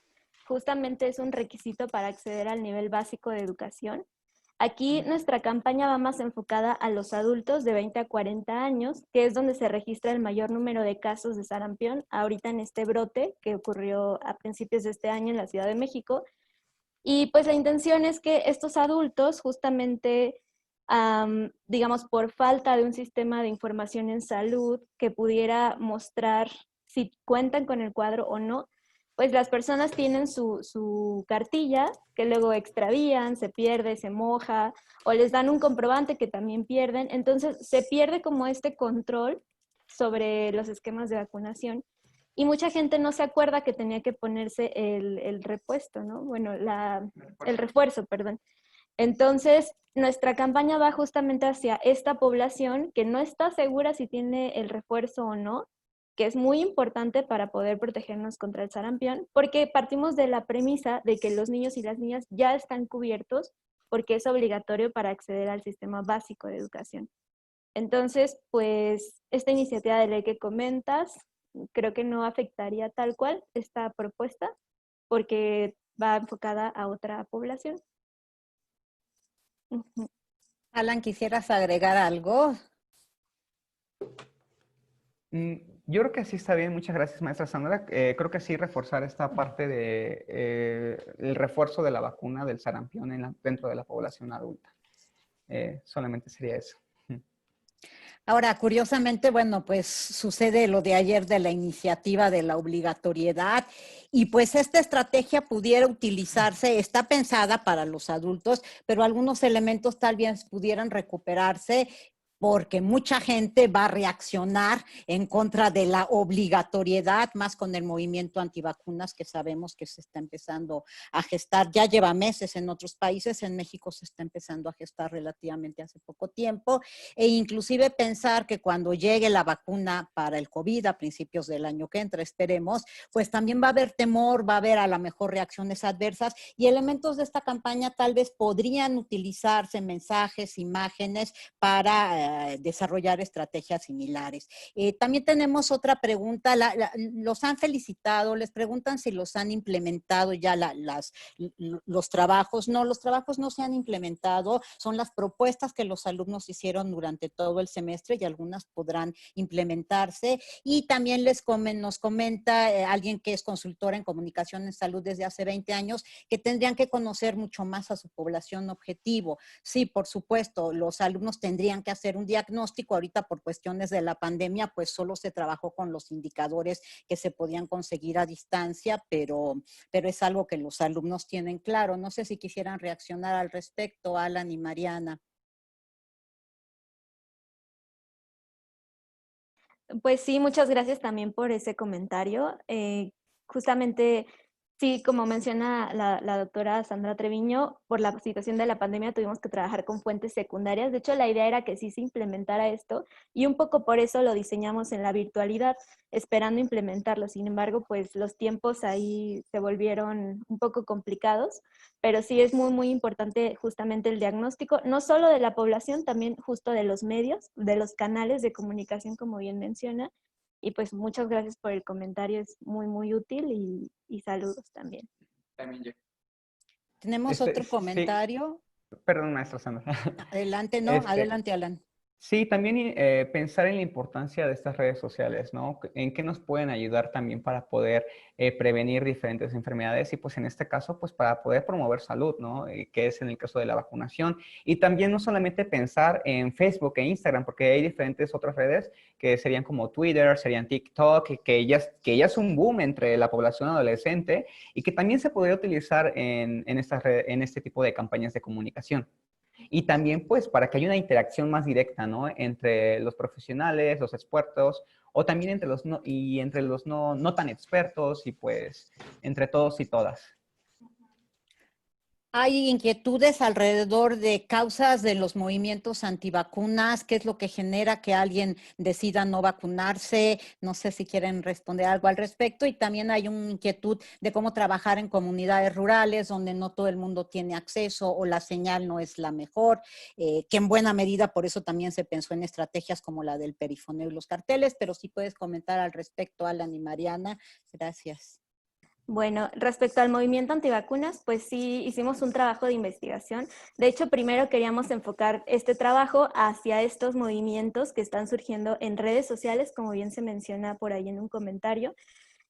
S5: Justamente es un requisito para acceder al nivel básico de educación. Aquí nuestra campaña va más enfocada a los adultos de 20 a 40 años, que es donde se registra el mayor número de casos de sarampión, ahorita en este brote que ocurrió a principios de este año en la Ciudad de México. Y pues la intención es que estos adultos justamente, digamos, por falta de un sistema de información en salud que pudiera mostrar si cuentan con el cuadro o no, pues las personas tienen su cartilla que luego extravían, se pierde, se moja, o les dan un comprobante que también pierden. Entonces se pierde como este control sobre los esquemas de vacunación. Y mucha gente no se acuerda que tenía que ponerse el repuesto, ¿no? Bueno, el refuerzo, perdón. Entonces, nuestra campaña va justamente hacia esta población que no está segura si tiene el refuerzo o no, que es muy importante para poder protegernos contra el sarampión, porque partimos de la premisa de que los niños y las niñas ya están cubiertos porque es obligatorio para acceder al sistema básico de educación. Entonces, pues, esta iniciativa de ley que comentas, creo que no afectaría tal cual esta propuesta, porque va enfocada a otra población.
S2: Alan, ¿quisieras agregar algo?
S4: Yo creo que sí está bien. Muchas gracias, maestra Sandra. Creo que sí reforzar esta parte de el refuerzo de la vacuna del sarampión dentro de la población adulta. Solamente sería eso.
S2: Ahora, curiosamente, bueno, pues sucede lo de ayer de la iniciativa de la obligatoriedad y pues esta estrategia pudiera utilizarse, está pensada para los adultos, pero algunos elementos tal vez pudieran recuperarse porque mucha gente va a reaccionar en contra de la obligatoriedad, más con el movimiento antivacunas que sabemos que se está empezando a gestar. Ya lleva meses en otros países, en México se está empezando a gestar relativamente hace poco tiempo, e inclusive pensar que cuando llegue la vacuna para el COVID a principios del año que entra, esperemos, pues también va a haber temor, va a haber a lo mejor reacciones adversas y elementos de esta campaña tal vez podrían utilizarse, mensajes, imágenes para desarrollar estrategias similares. También tenemos otra pregunta, los han felicitado, les preguntan si los han implementado ya los trabajos. No, los trabajos no se han implementado, son las propuestas que los alumnos hicieron durante todo el semestre y algunas podrán implementarse. Y también nos comenta alguien que es consultora en comunicación en salud desde hace 20 años, que tendrían que conocer mucho más a su población objetivo. Sí, por supuesto, los alumnos tendrían que hacer un diagnóstico. Ahorita por cuestiones de la pandemia, pues solo se trabajó con los indicadores que se podían conseguir a distancia, pero es algo que los alumnos tienen claro. No sé si quisieran reaccionar al respecto, Alan y Mariana.
S5: Pues sí, muchas gracias también por ese comentario. Justamente, sí, como menciona la doctora Sandra Treviño, por la situación de la pandemia tuvimos que trabajar con fuentes secundarias. De hecho, la idea era que sí se implementara esto y un poco por eso lo diseñamos en la virtualidad, esperando implementarlo. Sin embargo, pues los tiempos ahí se volvieron un poco complicados, pero sí es muy, muy importante justamente el diagnóstico, no solo de la población, también justo de los medios, de los canales de comunicación, como bien menciona. Y pues muchas gracias por el comentario, es muy, muy útil y saludos también.
S4: También yo.
S2: Tenemos otro comentario.
S4: Sí. Perdón, maestra Sandra.
S2: Adelante, ¿no? Adelante, Alan.
S4: Sí, también pensar en la importancia de estas redes sociales, ¿no? En qué nos pueden ayudar también para poder prevenir diferentes enfermedades y pues en este caso, pues para poder promover salud, ¿no? Que es en el caso de la vacunación. Y también no solamente pensar en Facebook e Instagram, porque hay diferentes otras redes que serían como Twitter, serían TikTok, que ya es un boom entre la población adolescente y que también se podría utilizar en este tipo de campañas de comunicación. Y también, pues, para que haya una interacción más directa, ¿no? Entre los profesionales, los expertos, o también entre los no tan expertos y, pues, entre todos y todas.
S2: Hay inquietudes alrededor de causas de los movimientos antivacunas, qué es lo que genera que alguien decida no vacunarse. No sé si quieren responder algo al respecto. Y también hay una inquietud de cómo trabajar en comunidades rurales donde no todo el mundo tiene acceso o la señal no es la mejor, que en buena medida por eso también se pensó en estrategias como la del perifoneo y los carteles. Pero sí puedes comentar al respecto, Alan y Mariana. Gracias.
S5: Bueno, respecto al movimiento antivacunas, pues sí hicimos un trabajo de investigación. De hecho, primero queríamos enfocar este trabajo hacia estos movimientos que están surgiendo en redes sociales, como bien se menciona por ahí en un comentario.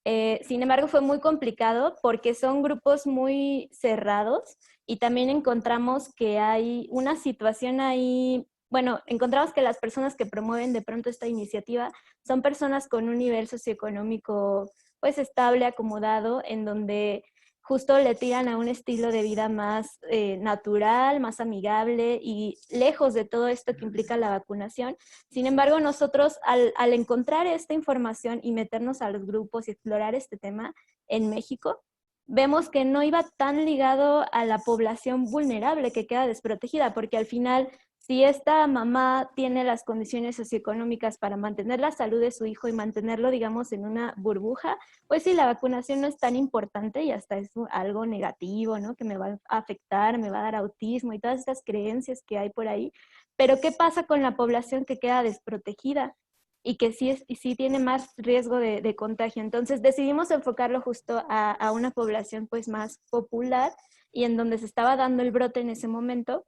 S5: Sin embargo, fue muy complicado porque son grupos muy cerrados y también encontramos que hay una situación ahí. Bueno, encontramos que las personas que promueven de pronto esta iniciativa son personas con un nivel socioeconómico pues estable, acomodado, en donde justo le tiran a un estilo de vida más natural, más amigable y lejos de todo esto que implica la vacunación. Sin embargo, nosotros al encontrar esta información y meternos a los grupos y explorar este tema en México, vemos que no iba tan ligado a la población vulnerable que queda desprotegida, porque al final, si esta mamá tiene las condiciones socioeconómicas para mantener la salud de su hijo y mantenerlo, digamos, en una burbuja, pues sí, la vacunación no es tan importante y hasta es algo negativo, ¿no? Que me va a afectar, me va a dar autismo y todas estas creencias que hay por ahí. Pero ¿qué pasa con la población que queda desprotegida y que sí tiene más riesgo de contagio? Entonces decidimos enfocarlo justo a una población pues más popular y en donde se estaba dando el brote en ese momento.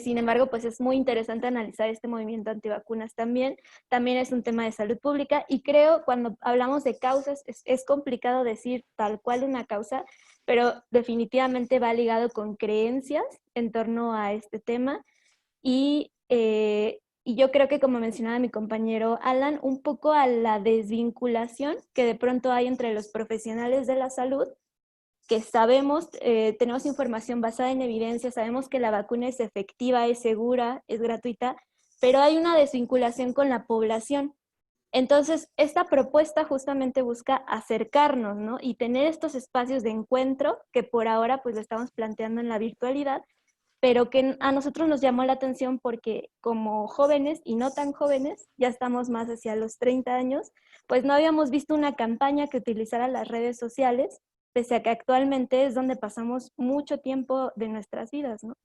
S5: Sin embargo, pues es muy interesante analizar este movimiento antivacunas también. También es un tema de salud pública y creo cuando hablamos de causas es complicado decir tal cual una causa, pero definitivamente va ligado con creencias en torno a este tema y yo creo que como mencionaba mi compañero Alan, un poco a la desvinculación que de pronto hay entre los profesionales de la salud que sabemos, tenemos información basada en evidencia, sabemos que la vacuna es efectiva, es segura, es gratuita, pero hay una desvinculación con la población. Entonces, esta propuesta justamente busca acercarnos, ¿no? Y tener estos espacios de encuentro que por ahora pues lo estamos planteando en la virtualidad, pero que a nosotros nos llamó la atención porque como jóvenes y no tan jóvenes, ya estamos más hacia los 30 años, pues no habíamos visto una campaña que utilizara las redes sociales, pese a que actualmente es donde pasamos mucho tiempo de nuestras vidas, ¿no?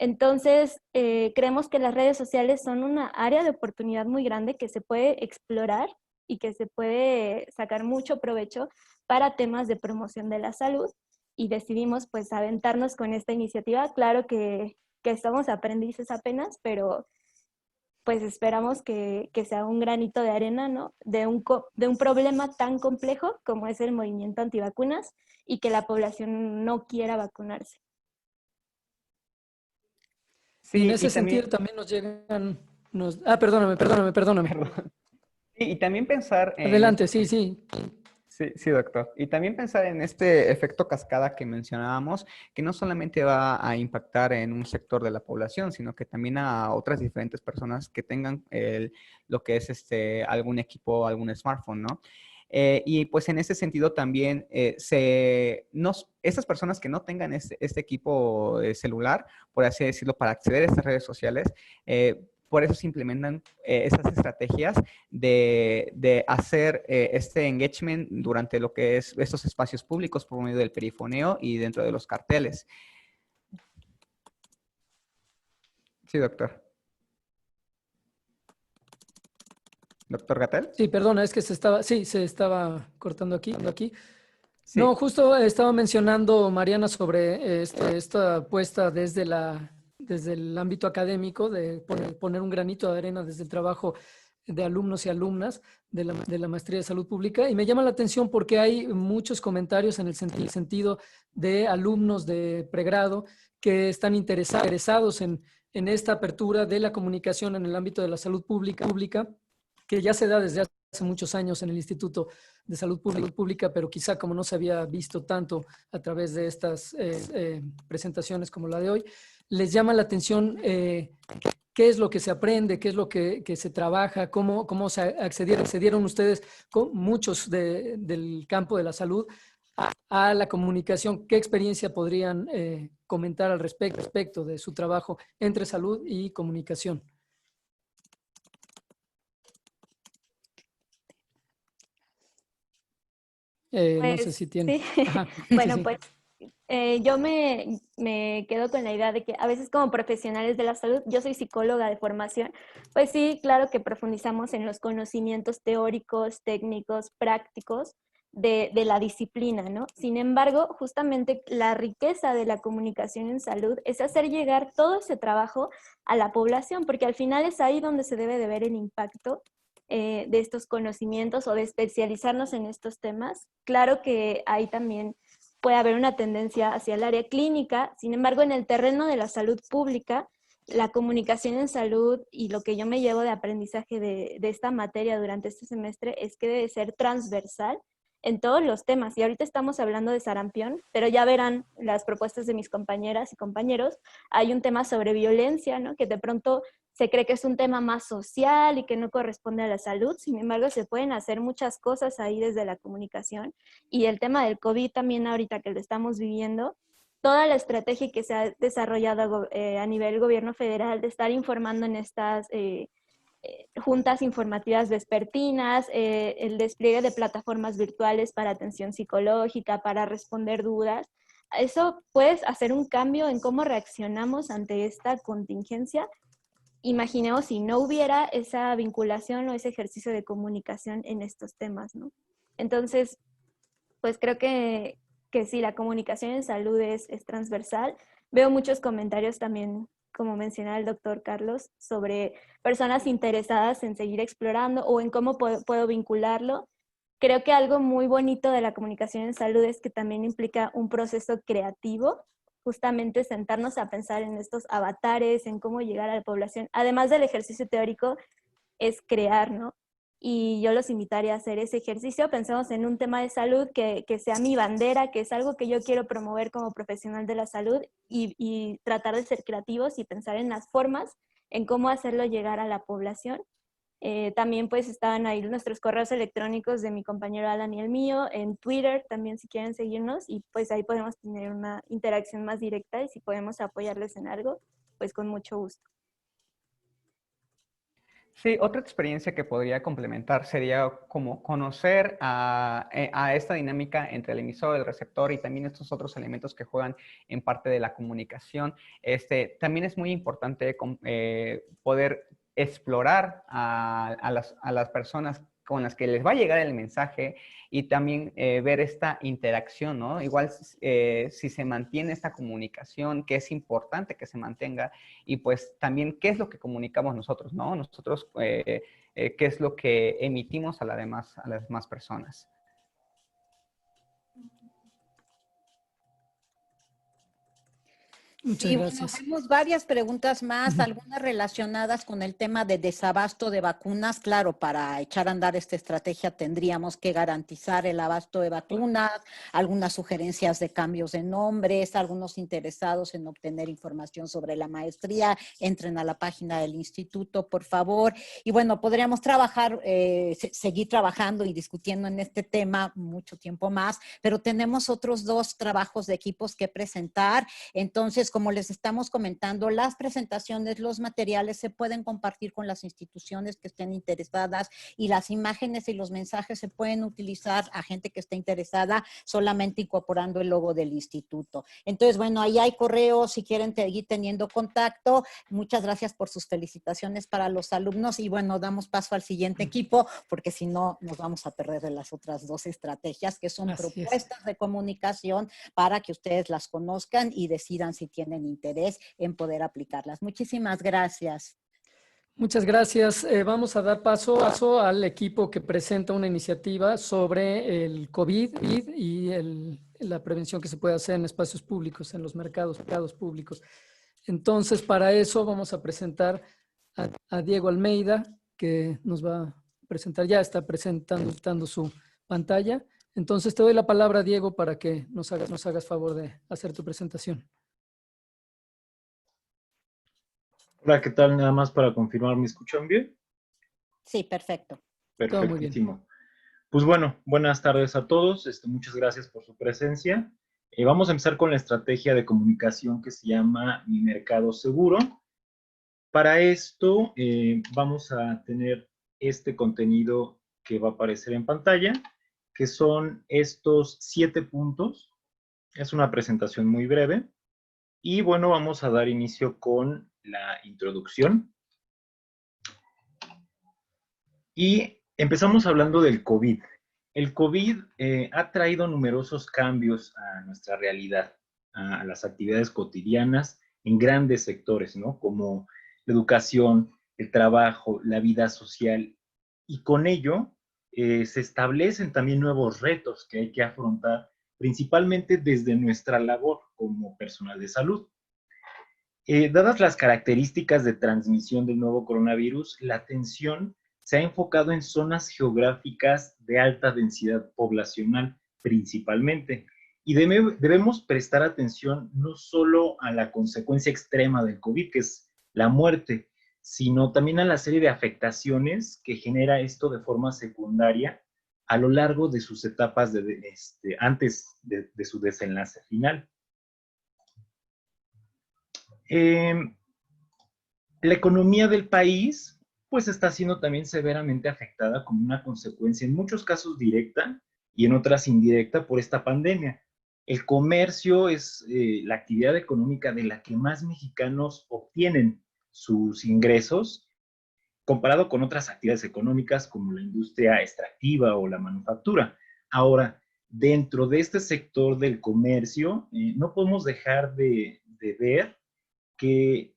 S5: Entonces, creemos que las redes sociales son una área de oportunidad muy grande que se puede explorar y que se puede sacar mucho provecho para temas de promoción de la salud, y decidimos pues aventarnos con esta iniciativa. Claro que somos aprendices apenas, pero pues esperamos que sea un granito de arena, ¿no? De un problema tan complejo como es el movimiento antivacunas y que la población no quiera vacunarse.
S3: Y en
S4: Sí,
S3: ese
S4: y
S3: sentido
S4: también,
S3: también nos llegan, perdóname.
S4: sí, y también pensar en
S3: Adelante,
S4: esto
S3: sí,
S4: que,
S3: sí.
S4: sí, sí, doctor. Y también pensar en este efecto cascada que mencionábamos, que no solamente va a impactar en un sector de la población, sino que también a otras diferentes personas que tengan lo que es algún equipo, algún smartphone, ¿no? Y pues en ese sentido también, estas personas que no tengan este equipo celular, por así decirlo, para acceder a estas redes sociales, por eso se implementan esas estrategias de hacer este engagement durante lo que es estos espacios públicos por medio del perifoneo y dentro de los carteles. Sí, doctor. ¿Doctor Gatel?
S3: Sí, perdona, es que se estaba cortando aquí. No,
S4: Sí.
S3: justo estaba mencionando, Mariana, sobre esta apuesta desde el ámbito académico de poner un granito de arena desde el trabajo de alumnos y alumnas de la Maestría de Salud Pública. Y me llama la atención porque hay muchos comentarios en el sentido de alumnos de pregrado que están interesados en esta apertura de la comunicación en el ámbito de la salud pública, que ya se da desde hace muchos años en el Instituto de Salud Pública, pero quizá como no se había visto tanto a través de estas presentaciones como la de hoy, les llama la atención qué es lo que se aprende, qué es lo que se trabaja, cómo se accedieron ustedes, muchos del campo de la salud, a la comunicación. ¿Qué experiencia podrían comentar al respecto de su trabajo entre salud y comunicación? No sé
S5: Pues
S3: si tiene.
S5: sí,
S3: Ajá, sí,
S5: bueno,
S3: sí.
S5: pues yo me quedo con la idea de que a veces como profesionales de la salud, yo soy psicóloga de formación, pues sí, claro que profundizamos en los conocimientos teóricos, técnicos, prácticos de la disciplina, ¿no? Sin embargo, justamente la riqueza de la comunicación en salud es hacer llegar todo ese trabajo a la población, porque al final es ahí donde se debe de ver el impacto de estos conocimientos o de especializarnos en estos temas. Claro que ahí también puede haber una tendencia hacia el área clínica, sin embargo, en el terreno de la salud pública, la comunicación en salud y lo que yo me llevo de aprendizaje de esta materia durante este semestre es que debe ser transversal en todos los temas. Y ahorita estamos hablando de sarampión, pero ya verán las propuestas de mis compañeras y compañeros. Hay un tema sobre violencia, ¿no? Que de pronto se cree que es un tema más social y que no corresponde a la salud. Sin embargo, se pueden hacer muchas cosas ahí desde la comunicación. Y el tema del COVID también ahorita que lo estamos viviendo, toda la estrategia que se ha desarrollado a nivel gobierno federal de estar informando en estas juntas informativas vespertinas, el despliegue de plataformas virtuales para atención psicológica, para responder dudas. Eso puede hacer un cambio en cómo reaccionamos ante esta contingencia. Imaginemos si no hubiera esa vinculación o ese ejercicio de comunicación en estos temas, ¿no? Entonces, pues creo que sí, la comunicación en salud es transversal. Veo muchos comentarios también, como mencionaba el doctor Carlos, sobre personas interesadas en seguir explorando o en cómo puedo vincularlo. Creo que algo muy bonito de la comunicación en salud es que también implica un proceso creativo, justamente sentarnos a pensar en estos avatares, en cómo llegar a la población. Además del ejercicio teórico, es crear, ¿no? Y yo los invitaría a hacer ese ejercicio. Pensemos en un tema de salud que sea mi bandera, que es algo que yo quiero promover como profesional de la salud y tratar de ser creativos y pensar en las formas, en cómo hacerlo llegar a la población. También pues estaban ahí nuestros correos electrónicos de mi compañero Alan y el mío, en Twitter también si quieren seguirnos y pues ahí podemos tener una interacción más directa y si podemos apoyarles en algo, pues con mucho gusto.
S4: Sí, otra experiencia que podría complementar sería como conocer a esta dinámica entre el emisor, el receptor y también estos otros elementos que juegan en parte de la comunicación. También es muy importante poder explorar a las personas con las que les va a llegar el mensaje y también ver esta interacción, ¿no? Igual si se mantiene esta comunicación, que es importante que se mantenga, y pues también qué es lo que comunicamos nosotros, ¿no? Nosotros, qué es lo que emitimos a las demás personas.
S3: Muchas
S2: Sí, bueno,
S3: gracias.
S2: vemos varias preguntas más, algunas relacionadas con el tema de desabasto de vacunas. Claro, para echar a andar esta estrategia tendríamos que garantizar el abasto de vacunas, algunas sugerencias de cambios de nombres, algunos interesados en obtener información sobre la maestría, entren a la página del instituto, por favor. Y bueno, podríamos trabajar, seguir trabajando y discutiendo en este tema mucho tiempo más, pero tenemos otros 2 trabajos de equipos que presentar. Entonces, como les estamos comentando, las presentaciones, los materiales se pueden compartir con las instituciones que estén interesadas y las imágenes y los mensajes se pueden utilizar a gente que esté interesada solamente incorporando el logo del instituto. Entonces, bueno, ahí hay correos si quieren seguir teniendo contacto. Muchas gracias por sus felicitaciones para los alumnos y bueno, damos paso al siguiente equipo porque si no nos vamos a perder de las otras 2 estrategias que son
S3: Así es.
S2: propuestas de comunicación para que ustedes las conozcan y decidan si tienen interés en poder aplicarlas. Muchísimas gracias.
S3: Muchas gracias. Vamos a dar paso al equipo que presenta una iniciativa sobre el COVID y la prevención que se puede hacer en espacios públicos, en los mercados públicos. Entonces, para eso vamos a presentar a Diego Almeida, que nos va a presentar, ya está presentando su pantalla. Entonces, te doy la palabra, Diego, para que nos hagas favor de hacer tu presentación.
S7: Hola, ¿qué tal? Nada más para confirmar, ¿me escuchan bien?
S2: Sí, perfecto.
S3: Todo muy bien.
S7: Perfectísimo. Pues bueno, buenas tardes a todos. Muchas gracias por su presencia. Vamos a empezar con la estrategia de comunicación que se llama Mi Mercado Seguro. Para esto vamos a tener este contenido que va a aparecer en pantalla, que son estos 7 puntos. Es una presentación muy breve. Y bueno, vamos a dar inicio con la introducción. Y empezamos hablando del COVID. El COVID ha traído numerosos cambios a nuestra realidad, a las actividades cotidianas en grandes sectores, ¿no? Como la educación, el trabajo, la vida social. Y con ello se establecen también nuevos retos que hay que afrontar, principalmente desde nuestra labor como personal de salud. Dadas las características de transmisión del nuevo coronavirus, la atención se ha enfocado en zonas geográficas de alta densidad poblacional principalmente. Y debemos prestar atención no solo a la consecuencia extrema del COVID, que es la muerte, sino también a la serie de afectaciones que genera esto de forma secundaria a lo largo de sus etapas antes de su desenlace final. La economía del país pues está siendo también severamente afectada como una consecuencia, en muchos casos directa y en otras indirecta por esta pandemia. El comercio es la actividad económica de la que más mexicanos obtienen sus ingresos comparado con otras actividades económicas como la industria extractiva o la manufactura. Ahora, dentro de este sector del comercio, no podemos dejar de ver que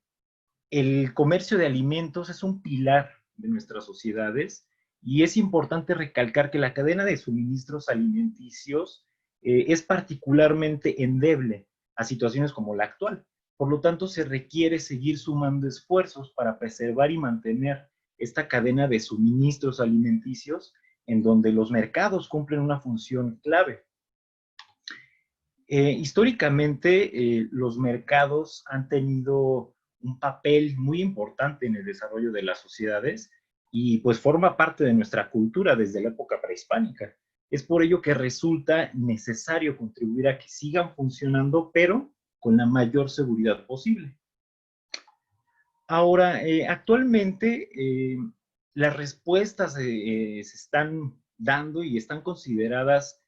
S7: el comercio de alimentos es un pilar de nuestras sociedades y es importante recalcar que la cadena de suministros alimenticios es particularmente endeble a situaciones como la actual. Por lo tanto, se requiere seguir sumando esfuerzos para preservar y mantener esta cadena de suministros alimenticios en donde los mercados cumplen una función clave. Históricamente, los mercados han tenido un papel muy importante en el desarrollo de las sociedades y pues forma parte de nuestra cultura desde la época prehispánica. Es por ello que resulta necesario contribuir a que sigan funcionando, pero con la mayor seguridad posible. Ahora, actualmente las respuestas se están dando y están consideradas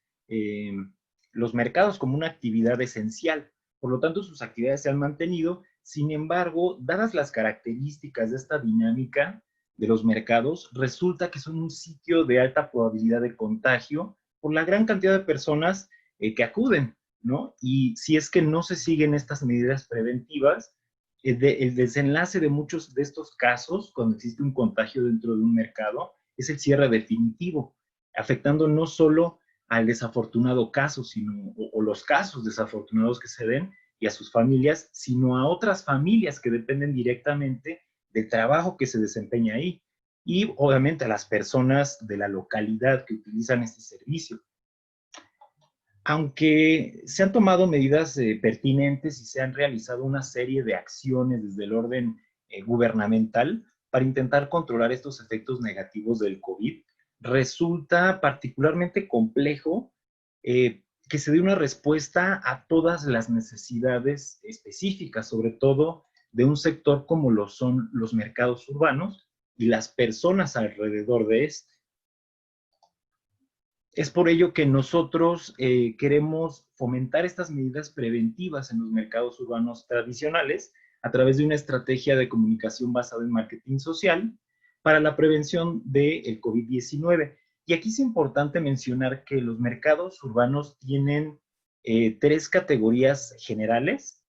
S7: los mercados como una actividad esencial. Por lo tanto, sus actividades se han mantenido. Sin embargo, dadas las características de esta dinámica de los mercados, resulta que son un sitio de alta probabilidad de contagio por la gran cantidad de personas que acuden, ¿no? Y si es que no se siguen estas medidas preventivas, el desenlace de muchos de estos casos, cuando existe un contagio dentro de un mercado, es el cierre definitivo, afectando no solo al desafortunado caso, o los casos desafortunados que se den y a sus familias, sino a otras familias que dependen directamente del trabajo que se desempeña ahí. Y obviamente a las personas de la localidad que utilizan este servicio. Aunque se han tomado medidas pertinentes y se han realizado una serie de acciones desde el orden gubernamental para intentar controlar estos efectos negativos del COVID, resulta particularmente complejo que se dé una respuesta a todas las necesidades específicas, sobre todo de un sector como lo son los mercados urbanos y las personas alrededor de este. Es por ello que nosotros queremos fomentar estas medidas preventivas en los mercados urbanos tradicionales a través de una estrategia de comunicación basada en marketing social para la prevención del COVID-19. Y aquí es importante mencionar que los mercados urbanos tienen 3 categorías generales.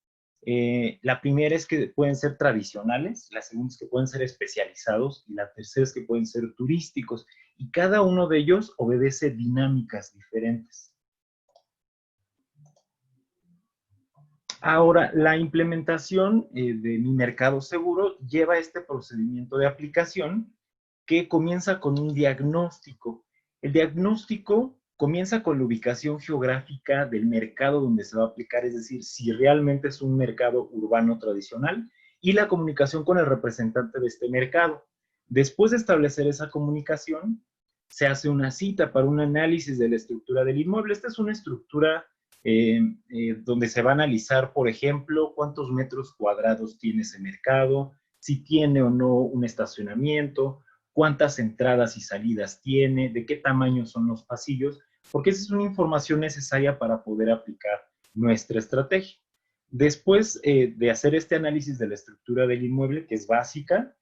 S7: La primera es que pueden ser tradicionales, la segunda es que pueden ser especializados y la tercera es que pueden ser turísticos. Y cada uno de ellos obedece dinámicas diferentes. Ahora, la implementación de Mi Mercado Seguro lleva este procedimiento de aplicación que comienza con un diagnóstico. El diagnóstico comienza con la ubicación geográfica del mercado donde se va a aplicar, es decir, si realmente es un mercado urbano tradicional, y la comunicación con el representante de este mercado. Después de establecer esa comunicación, se hace una cita para un análisis de la estructura del inmueble. Esta es una estructura donde se va a analizar, por ejemplo, cuántos metros cuadrados tiene ese mercado, si tiene o no un estacionamiento, cuántas entradas y salidas tiene, de qué tamaño son los pasillos, porque esa es una información necesaria para poder aplicar nuestra estrategia. Después de hacer este análisis de la estructura del inmueble, que es básica,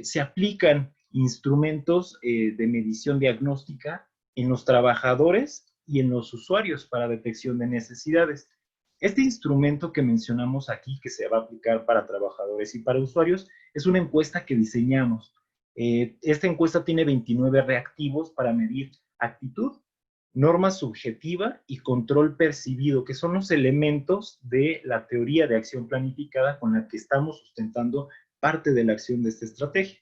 S7: se aplican instrumentos de medición diagnóstica en los trabajadores y en los usuarios para detección de necesidades. Este instrumento que mencionamos aquí, que se va a aplicar para trabajadores y para usuarios, es una encuesta que diseñamos. Esta encuesta tiene 29 reactivos para medir actitud, norma subjetiva y control percibido, que son los elementos de la teoría de acción planificada con la que estamos sustentando parte de la acción de esta estrategia.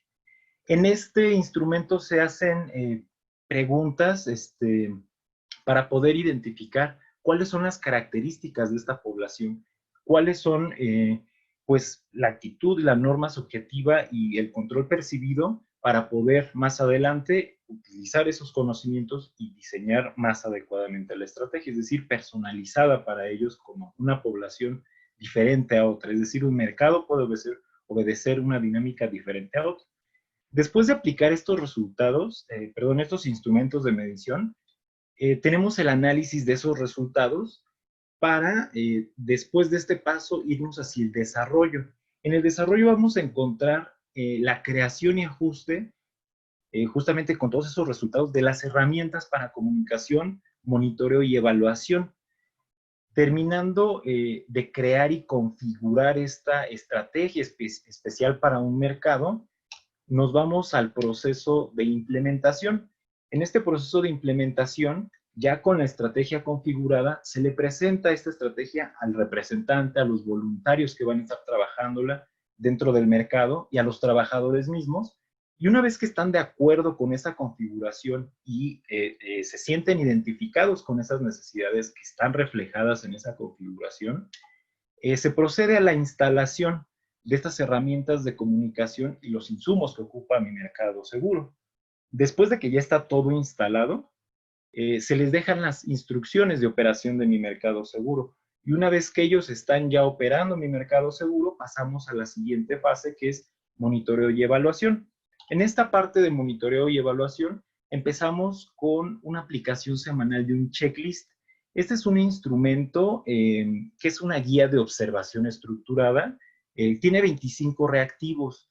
S7: En este instrumento se hacen preguntas para poder identificar cuáles son las características de esta población, cuáles son pues la actitud, la norma subjetiva y el control percibido para poder más adelante utilizar esos conocimientos y diseñar más adecuadamente la estrategia, es decir, personalizada para ellos como una población diferente a otra, es decir, un mercado puede obedecer una dinámica diferente a otra. Después de aplicar estos resultados, estos instrumentos de medición, tenemos el análisis de esos resultados para, después de este paso, irnos hacia el desarrollo. En el desarrollo vamos a encontrar la creación y ajuste, justamente con todos esos resultados, de las herramientas para comunicación, monitoreo y evaluación. Terminando de crear y configurar esta estrategia especial para un mercado, nos vamos al proceso de implementación. En este proceso de implementación, ya con la estrategia configurada, se le presenta esta estrategia al representante, a los voluntarios que van a estar trabajándola dentro del mercado y a los trabajadores mismos. Y una vez que están de acuerdo con esa configuración y se sienten identificados con esas necesidades que están reflejadas en esa configuración, se procede a la instalación de estas herramientas de comunicación y los insumos que ocupa Mi Mercado Seguro. Después de que ya está todo instalado, se les dejan las instrucciones de operación de Mi Mercado Seguro. Y una vez que ellos están ya operando Mi Mercado Seguro, pasamos a la siguiente fase, que es monitoreo y evaluación. En esta parte de monitoreo y evaluación, empezamos con una aplicación semanal de un checklist. Este es un instrumento que es una guía de observación estructurada. Tiene 25 reactivos.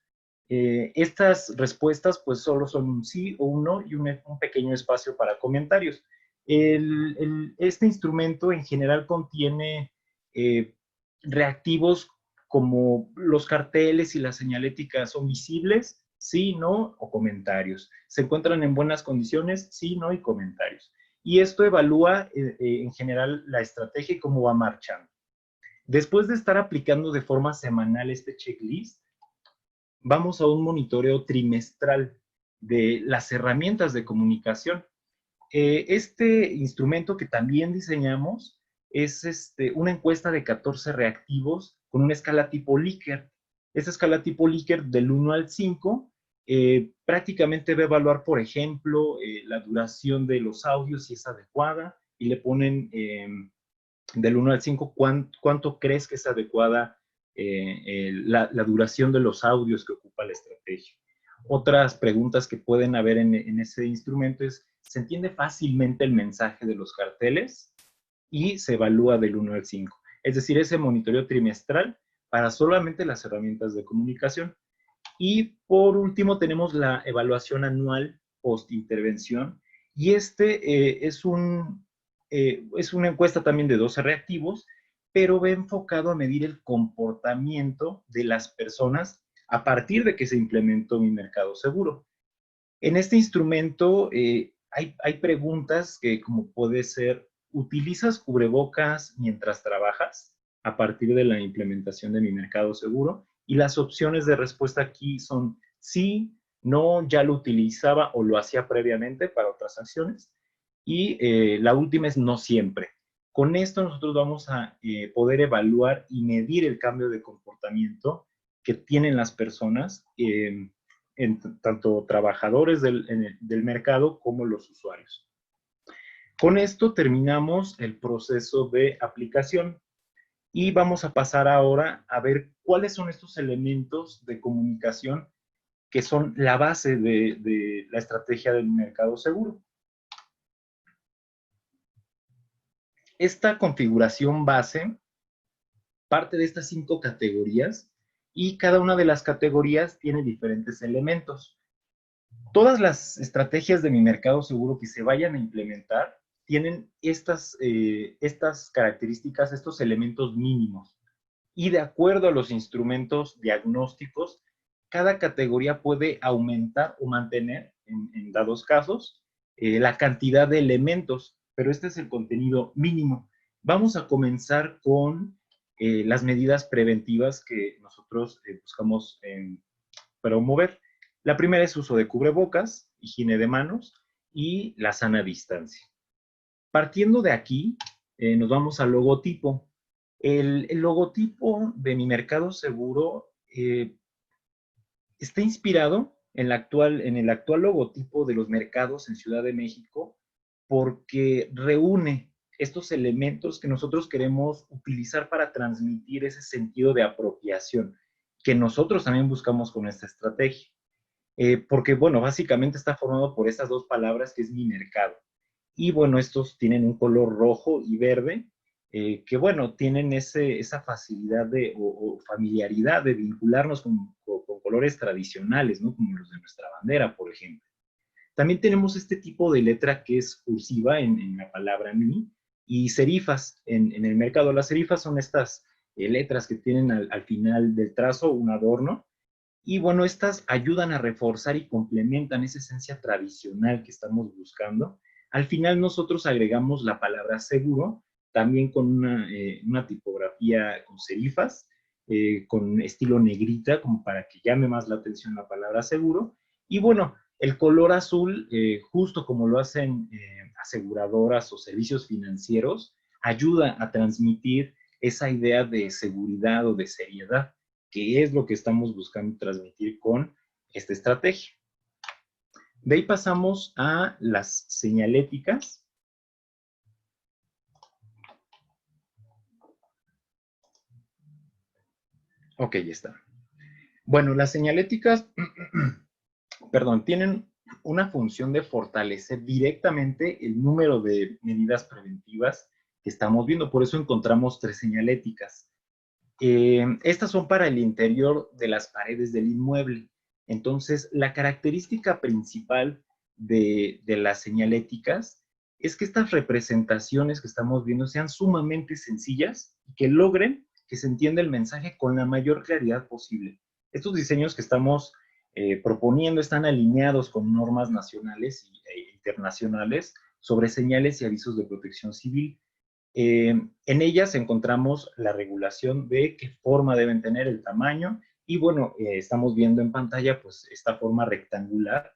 S7: Estas respuestas pues solo son un sí o un no y un pequeño espacio para comentarios. Este instrumento en general contiene reactivos como los carteles y la señalética son visibles, sí, no o comentarios. Se encuentran en buenas condiciones, sí, no y comentarios. Y esto evalúa en general la estrategia y cómo va marchando. Después de estar aplicando de forma semanal este checklist, vamos a un monitoreo trimestral de las herramientas de comunicación. Este instrumento que también diseñamos es una encuesta de 14 reactivos con una escala tipo Likert. Esta escala tipo Likert del 1 al 5 prácticamente va a evaluar, por ejemplo, la duración de los audios, si es adecuada, y le ponen del 1 al 5 cuánto crees que es adecuada la duración de los audios que ocupa la estrategia. Otras preguntas que pueden haber en ese instrumento es, ¿se entiende fácilmente el mensaje de los carteles? Y se evalúa del 1 al 5. Es decir, ese monitoreo trimestral para solamente las herramientas de comunicación. Y por último tenemos la evaluación anual post-intervención. Y es una encuesta también de 12 reactivos, pero va enfocado a medir el comportamiento de las personas a partir de que se implementó Mi Mercado Seguro. En este instrumento hay preguntas que como puede ser, ¿utilizas cubrebocas mientras trabajas a partir de la implementación de Mi Mercado Seguro? Y las opciones de respuesta aquí son sí, no, ya lo utilizaba o lo hacía previamente para otras acciones. Y la última es no siempre. Con esto nosotros vamos a poder evaluar y medir el cambio de comportamiento que tienen las personas tanto trabajadores del mercado como los usuarios. Con esto terminamos el proceso de aplicación y vamos a pasar ahora a ver cuáles son estos elementos de comunicación que son la base de la estrategia del mercado seguro. Esta configuración base parte de estas 5 categorías y cada una de las categorías tiene diferentes elementos. Todas las estrategias de Mi Mercado Seguro que se vayan a implementar tienen estas características, estos elementos mínimos. Y de acuerdo a los instrumentos diagnósticos, cada categoría puede aumentar o mantener, en dados casos, la cantidad de elementos, pero este es el contenido mínimo. Vamos a comenzar con las medidas preventivas que nosotros buscamos promover. La primera es uso de cubrebocas, higiene de manos y la sana distancia. Partiendo de aquí, nos vamos al logotipo. El logotipo de Mi Mercado Seguro está inspirado en el actual logotipo de los mercados en Ciudad de México porque reúne estos elementos que nosotros queremos utilizar para transmitir ese sentido de apropiación que nosotros también buscamos con esta estrategia. Porque, bueno, básicamente está formado por estas dos palabras que es mi mercado. Y, bueno, estos tienen un color rojo y verde, que, bueno, tienen esa facilidad o familiaridad de vincularnos con colores tradicionales, ¿no? Como los de nuestra bandera, por ejemplo. También tenemos este tipo de letra que es cursiva en la palabra mi y serifas en el mercado. Las serifas son estas letras que tienen al final del trazo un adorno. Y bueno, estas ayudan a reforzar y complementan esa esencia tradicional que estamos buscando. Al final nosotros agregamos la palabra seguro, también con una tipografía con serifas, con estilo negrita, como para que llame más la atención la palabra seguro. Y bueno, el color azul, justo como lo hacen aseguradoras o servicios financieros, ayuda a transmitir esa idea de seguridad o de seriedad, que es lo que estamos buscando transmitir con esta estrategia. De ahí pasamos a las señaléticas. Ok, ya está. Bueno, las señaléticas tienen una función de fortalecer directamente el número de medidas preventivas que estamos viendo. Por eso encontramos 3 señaléticas. Estas son para el interior de las paredes del inmueble. Entonces, la característica principal de las señaléticas es que estas representaciones que estamos viendo sean sumamente sencillas y que logren que se entienda el mensaje con la mayor claridad posible. Estos diseños que estamos proponiendo están alineados con normas nacionales e internacionales sobre señales y avisos de protección civil. En ellas encontramos la regulación de qué forma deben tener, el tamaño, y bueno, estamos viendo en pantalla pues esta forma rectangular,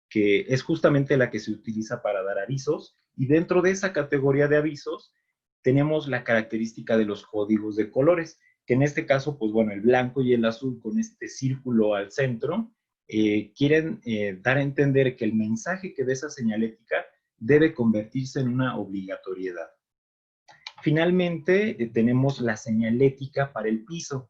S7: que es justamente la que se utiliza para dar avisos, y dentro de esa categoría de avisos tenemos la característica de los códigos de colores, que en este caso, pues bueno, el blanco y el azul con este círculo al centro, quieren dar a entender que el mensaje que dé esa señalética debe convertirse en una obligatoriedad. Finalmente, tenemos la señalética para el piso.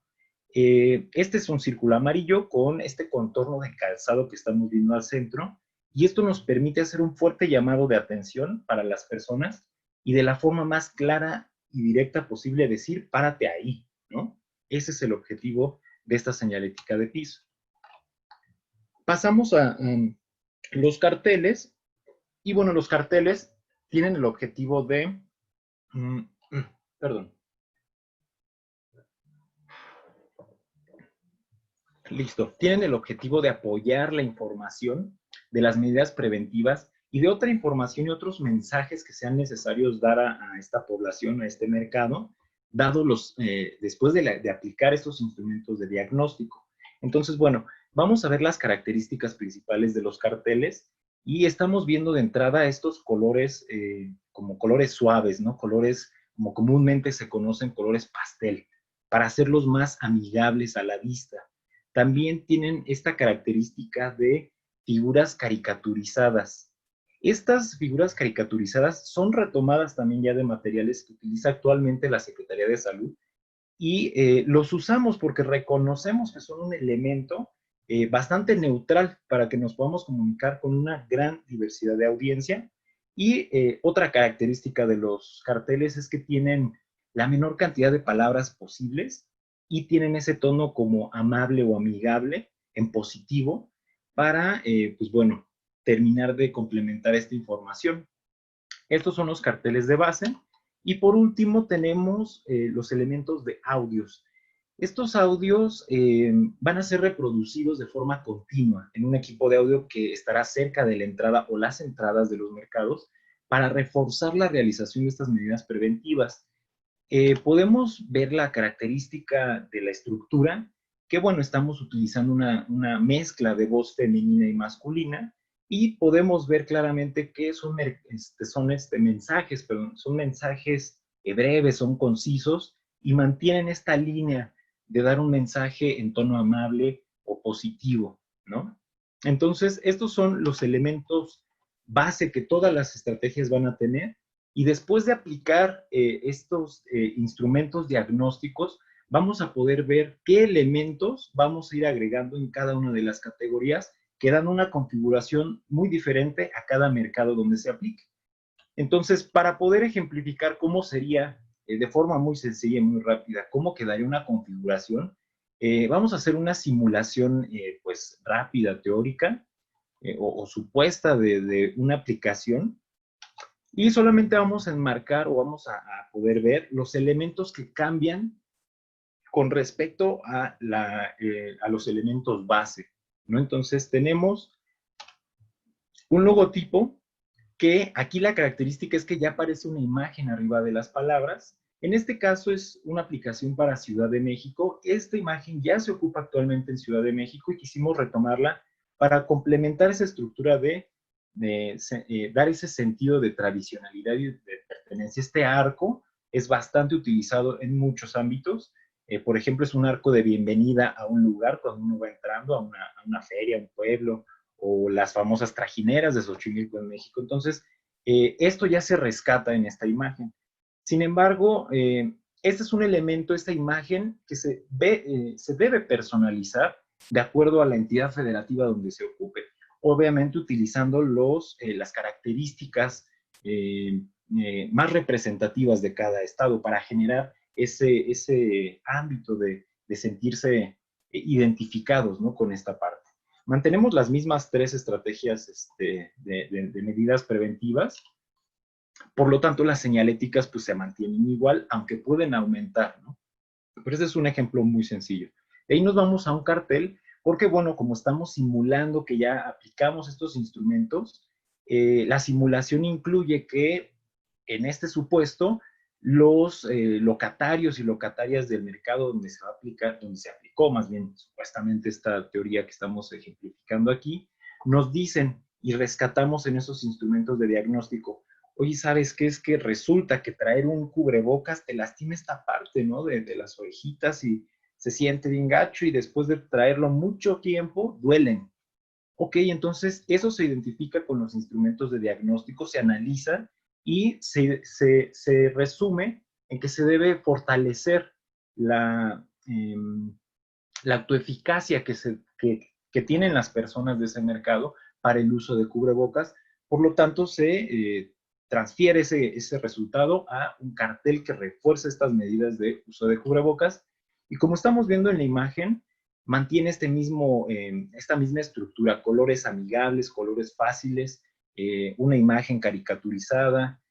S7: Este es un círculo amarillo con este contorno de calzado que estamos viendo al centro, y esto nos permite hacer un fuerte llamado de atención para las personas y de la forma más clara y directa posible decir, párate ahí, ¿no? Ese es el objetivo de esta señalética de piso. Pasamos a los carteles, y bueno, los carteles tienen el objetivo de... Listo. Tienen el objetivo de apoyar la información de las medidas preventivas y de otra información y otros mensajes que sean necesarios dar a esta población, a este mercado, dado después de aplicar estos instrumentos de diagnóstico. Entonces, bueno, vamos a ver las características principales de los carteles, y estamos viendo de entrada estos colores como colores suaves, ¿no? Colores como comúnmente se conocen, colores pastel, para hacerlos más amigables a la vista. También tienen esta característica de figuras caricaturizadas. Estas figuras caricaturizadas son retomadas también ya de materiales que utiliza actualmente la Secretaría de Salud, y los usamos porque reconocemos que son un elemento bastante neutral para que nos podamos comunicar con una gran diversidad de audiencia. Y otra característica de los carteles es que tienen la menor cantidad de palabras posibles y tienen ese tono como amable o amigable en positivo para, pues bueno, terminar de complementar esta información. Estos son los carteles de base. Y por último tenemos los elementos de audios. Estos audios van a ser reproducidos de forma continua en un equipo de audio que estará cerca de la entrada o las entradas de los mercados para reforzar la realización de estas medidas preventivas. Podemos ver la característica de la estructura, que bueno, estamos utilizando una mezcla de voz femenina y masculina, y podemos ver claramente que son mensajes breves, son concisos, y mantienen esta línea de dar un mensaje en tono amable o positivo, ¿no? Entonces, estos son los elementos base que todas las estrategias van a tener, y después de aplicar estos instrumentos diagnósticos, vamos a poder ver qué elementos vamos a ir agregando en cada una de las categorías que dan una configuración muy diferente a cada mercado donde se aplique. Entonces, para poder ejemplificar cómo sería de forma muy sencilla y muy rápida, cómo quedaría una configuración, vamos a hacer una simulación pues rápida, teórica o supuesta de una aplicación, y solamente vamos a enmarcar o vamos a poder ver los elementos que cambian con respecto a los elementos base, ¿no? Entonces tenemos un logotipo que aquí la característica es que ya aparece una imagen arriba de las palabras. En este caso es una aplicación para Ciudad de México. Esta imagen ya se ocupa actualmente en Ciudad de México y quisimos retomarla para complementar esa estructura de dar ese sentido de tradicionalidad y de pertenencia. Este arco es bastante utilizado en muchos ámbitos. Por ejemplo, es un arco de bienvenida a un lugar cuando uno va entrando a una feria, a un pueblo, o las famosas trajineras de Xochimilco en México. Entonces, esto ya se rescata en esta imagen. Sin embargo, este es un elemento, esta imagen, que se debe personalizar de acuerdo a la entidad federativa donde se ocupe. obviamente utilizando las características más representativas de cada estado para generar ese ámbito de sentirse identificados, ¿no?, con esta parte. Mantenemos las mismas 3 estrategias de medidas preventivas. Por lo tanto, las señaléticas pues se mantienen igual, aunque pueden aumentar, ¿no? Pero ese es un ejemplo muy sencillo. De ahí nos vamos a un cartel, porque bueno, como estamos simulando que ya aplicamos estos instrumentos, la simulación incluye que en este supuesto los locatarios y locatarias del mercado donde se va a aplicar, donde se aplicó más bien supuestamente esta teoría que estamos ejemplificando aquí, nos dicen y rescatamos en esos instrumentos de diagnóstico: oye, ¿sabes qué? Es que resulta que traer un cubrebocas te lastima esta parte, ¿no?, de las orejitas y se siente bien gacho, y después de traerlo mucho tiempo, duelen. Ok, entonces eso se identifica con los instrumentos de diagnóstico, se analiza y se resume en que se debe fortalecer la autoeficacia que tienen las personas de ese mercado para el uso de cubrebocas. Por lo tanto, se transfiere ese resultado a un cartel que refuerce estas medidas de uso de cubrebocas. Y como estamos viendo en la imagen, mantiene esta misma estructura: colores amigables, colores fáciles, una imagen caricaturizada,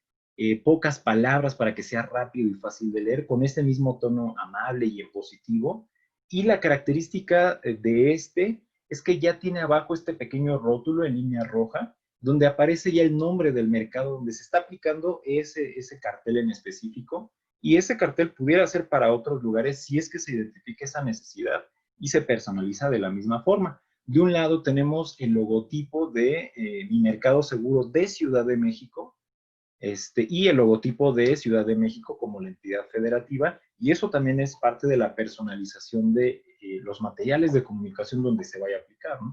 S7: pocas palabras para que sea rápido y fácil de leer, con este mismo tono amable y en positivo. Y la característica de es que ya tiene abajo este pequeño rótulo en línea roja, donde aparece ya el nombre del mercado donde se está aplicando ese cartel en específico, y ese cartel pudiera ser para otros lugares si es que se identifica esa necesidad y se personaliza de la misma forma. De un lado tenemos el logotipo de Mi Mercado Seguro de Ciudad de México, y el logotipo de Ciudad de México como la entidad federativa, y eso también es parte de la personalización de los materiales de comunicación donde se vaya a aplicar, ¿no?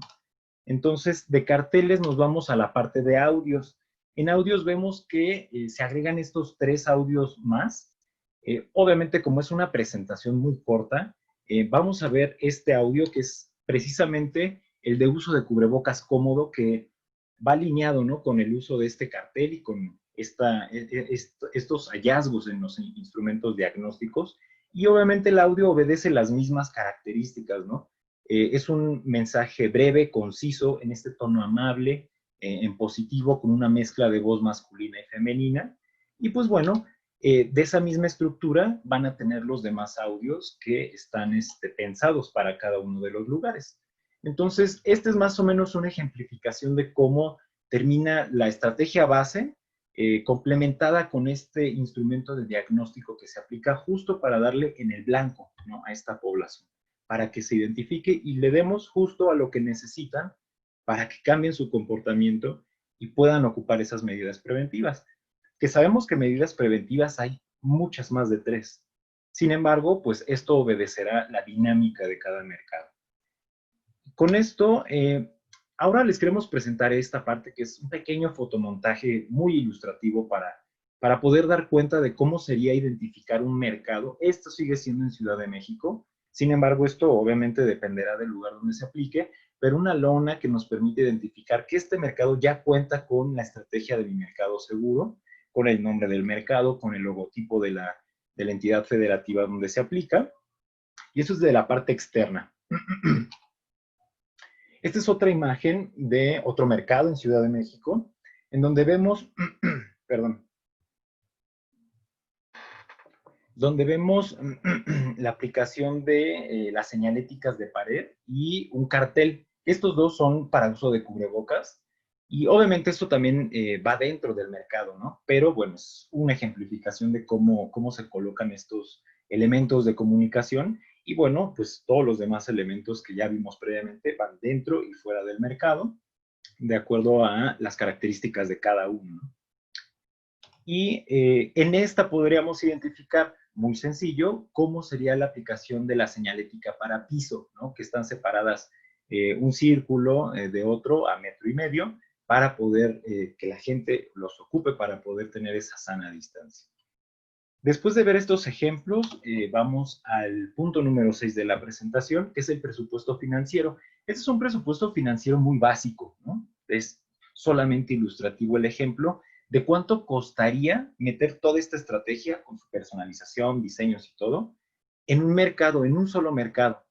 S7: Entonces, de carteles nos vamos a la parte de audios. En audios vemos que se agregan estos 3 audios más. Obviamente, como es una presentación muy corta, vamos a ver este audio que es precisamente el de uso de cubrebocas cómodo, que va alineado, ¿no?, con el uso de este cartel y con estos hallazgos en los instrumentos diagnósticos. Y obviamente el audio obedece las mismas características, ¿no? Es un mensaje breve, conciso, en este tono amable, en positivo, con una mezcla de voz masculina y femenina. Y pues bueno, de esa misma estructura van a tener los demás audios que están pensados para cada uno de los lugares. Entonces, esta es más o menos una ejemplificación de cómo termina la estrategia base, complementada con este instrumento de diagnóstico que se aplica justo para darle en el blanco, ¿no?, a esta población, para que se identifique y le demos justo a lo que necesitan para que cambien su comportamiento y puedan ocupar esas medidas preventivas. Que sabemos que medidas preventivas hay muchas más de 3. Sin embargo, pues esto obedecerá la dinámica de cada mercado. Con esto, ahora les queremos presentar esta parte que es un pequeño fotomontaje muy ilustrativo para poder dar cuenta de cómo sería identificar un mercado. Esto sigue siendo en Ciudad de México. Sin embargo, esto obviamente dependerá del lugar donde se aplique, pero una lona que nos permite identificar que este mercado ya cuenta con la estrategia de Mi Mercado Seguro, con el nombre del mercado, con el logotipo de la entidad federativa donde se aplica. Y eso es de la parte externa. Esta es otra imagen de otro mercado en Ciudad de México, en donde vemos, la aplicación de las señaléticas de pared y un cartel. Estos dos son para uso de cubrebocas, y obviamente esto también va dentro del mercado, ¿no? Pero bueno, es una ejemplificación de cómo se colocan estos elementos de comunicación. Y bueno, pues todos los demás elementos que ya vimos previamente van dentro y fuera del mercado, de acuerdo a las características de cada uno. Y en esta podríamos identificar, muy sencillo, cómo sería la aplicación de la señalética para piso, ¿no?, que están separadas un círculo de otro a 1,5 metros, para poder que la gente los ocupe, para poder tener esa sana distancia. Después de ver estos ejemplos, vamos al punto número 6 de la presentación, que es el presupuesto financiero. Este es un presupuesto financiero muy básico, ¿no? es solamente ilustrativo el ejemplo de cuánto costaría meter toda esta estrategia con su personalización, diseños y todo, en un mercado, en un solo mercado.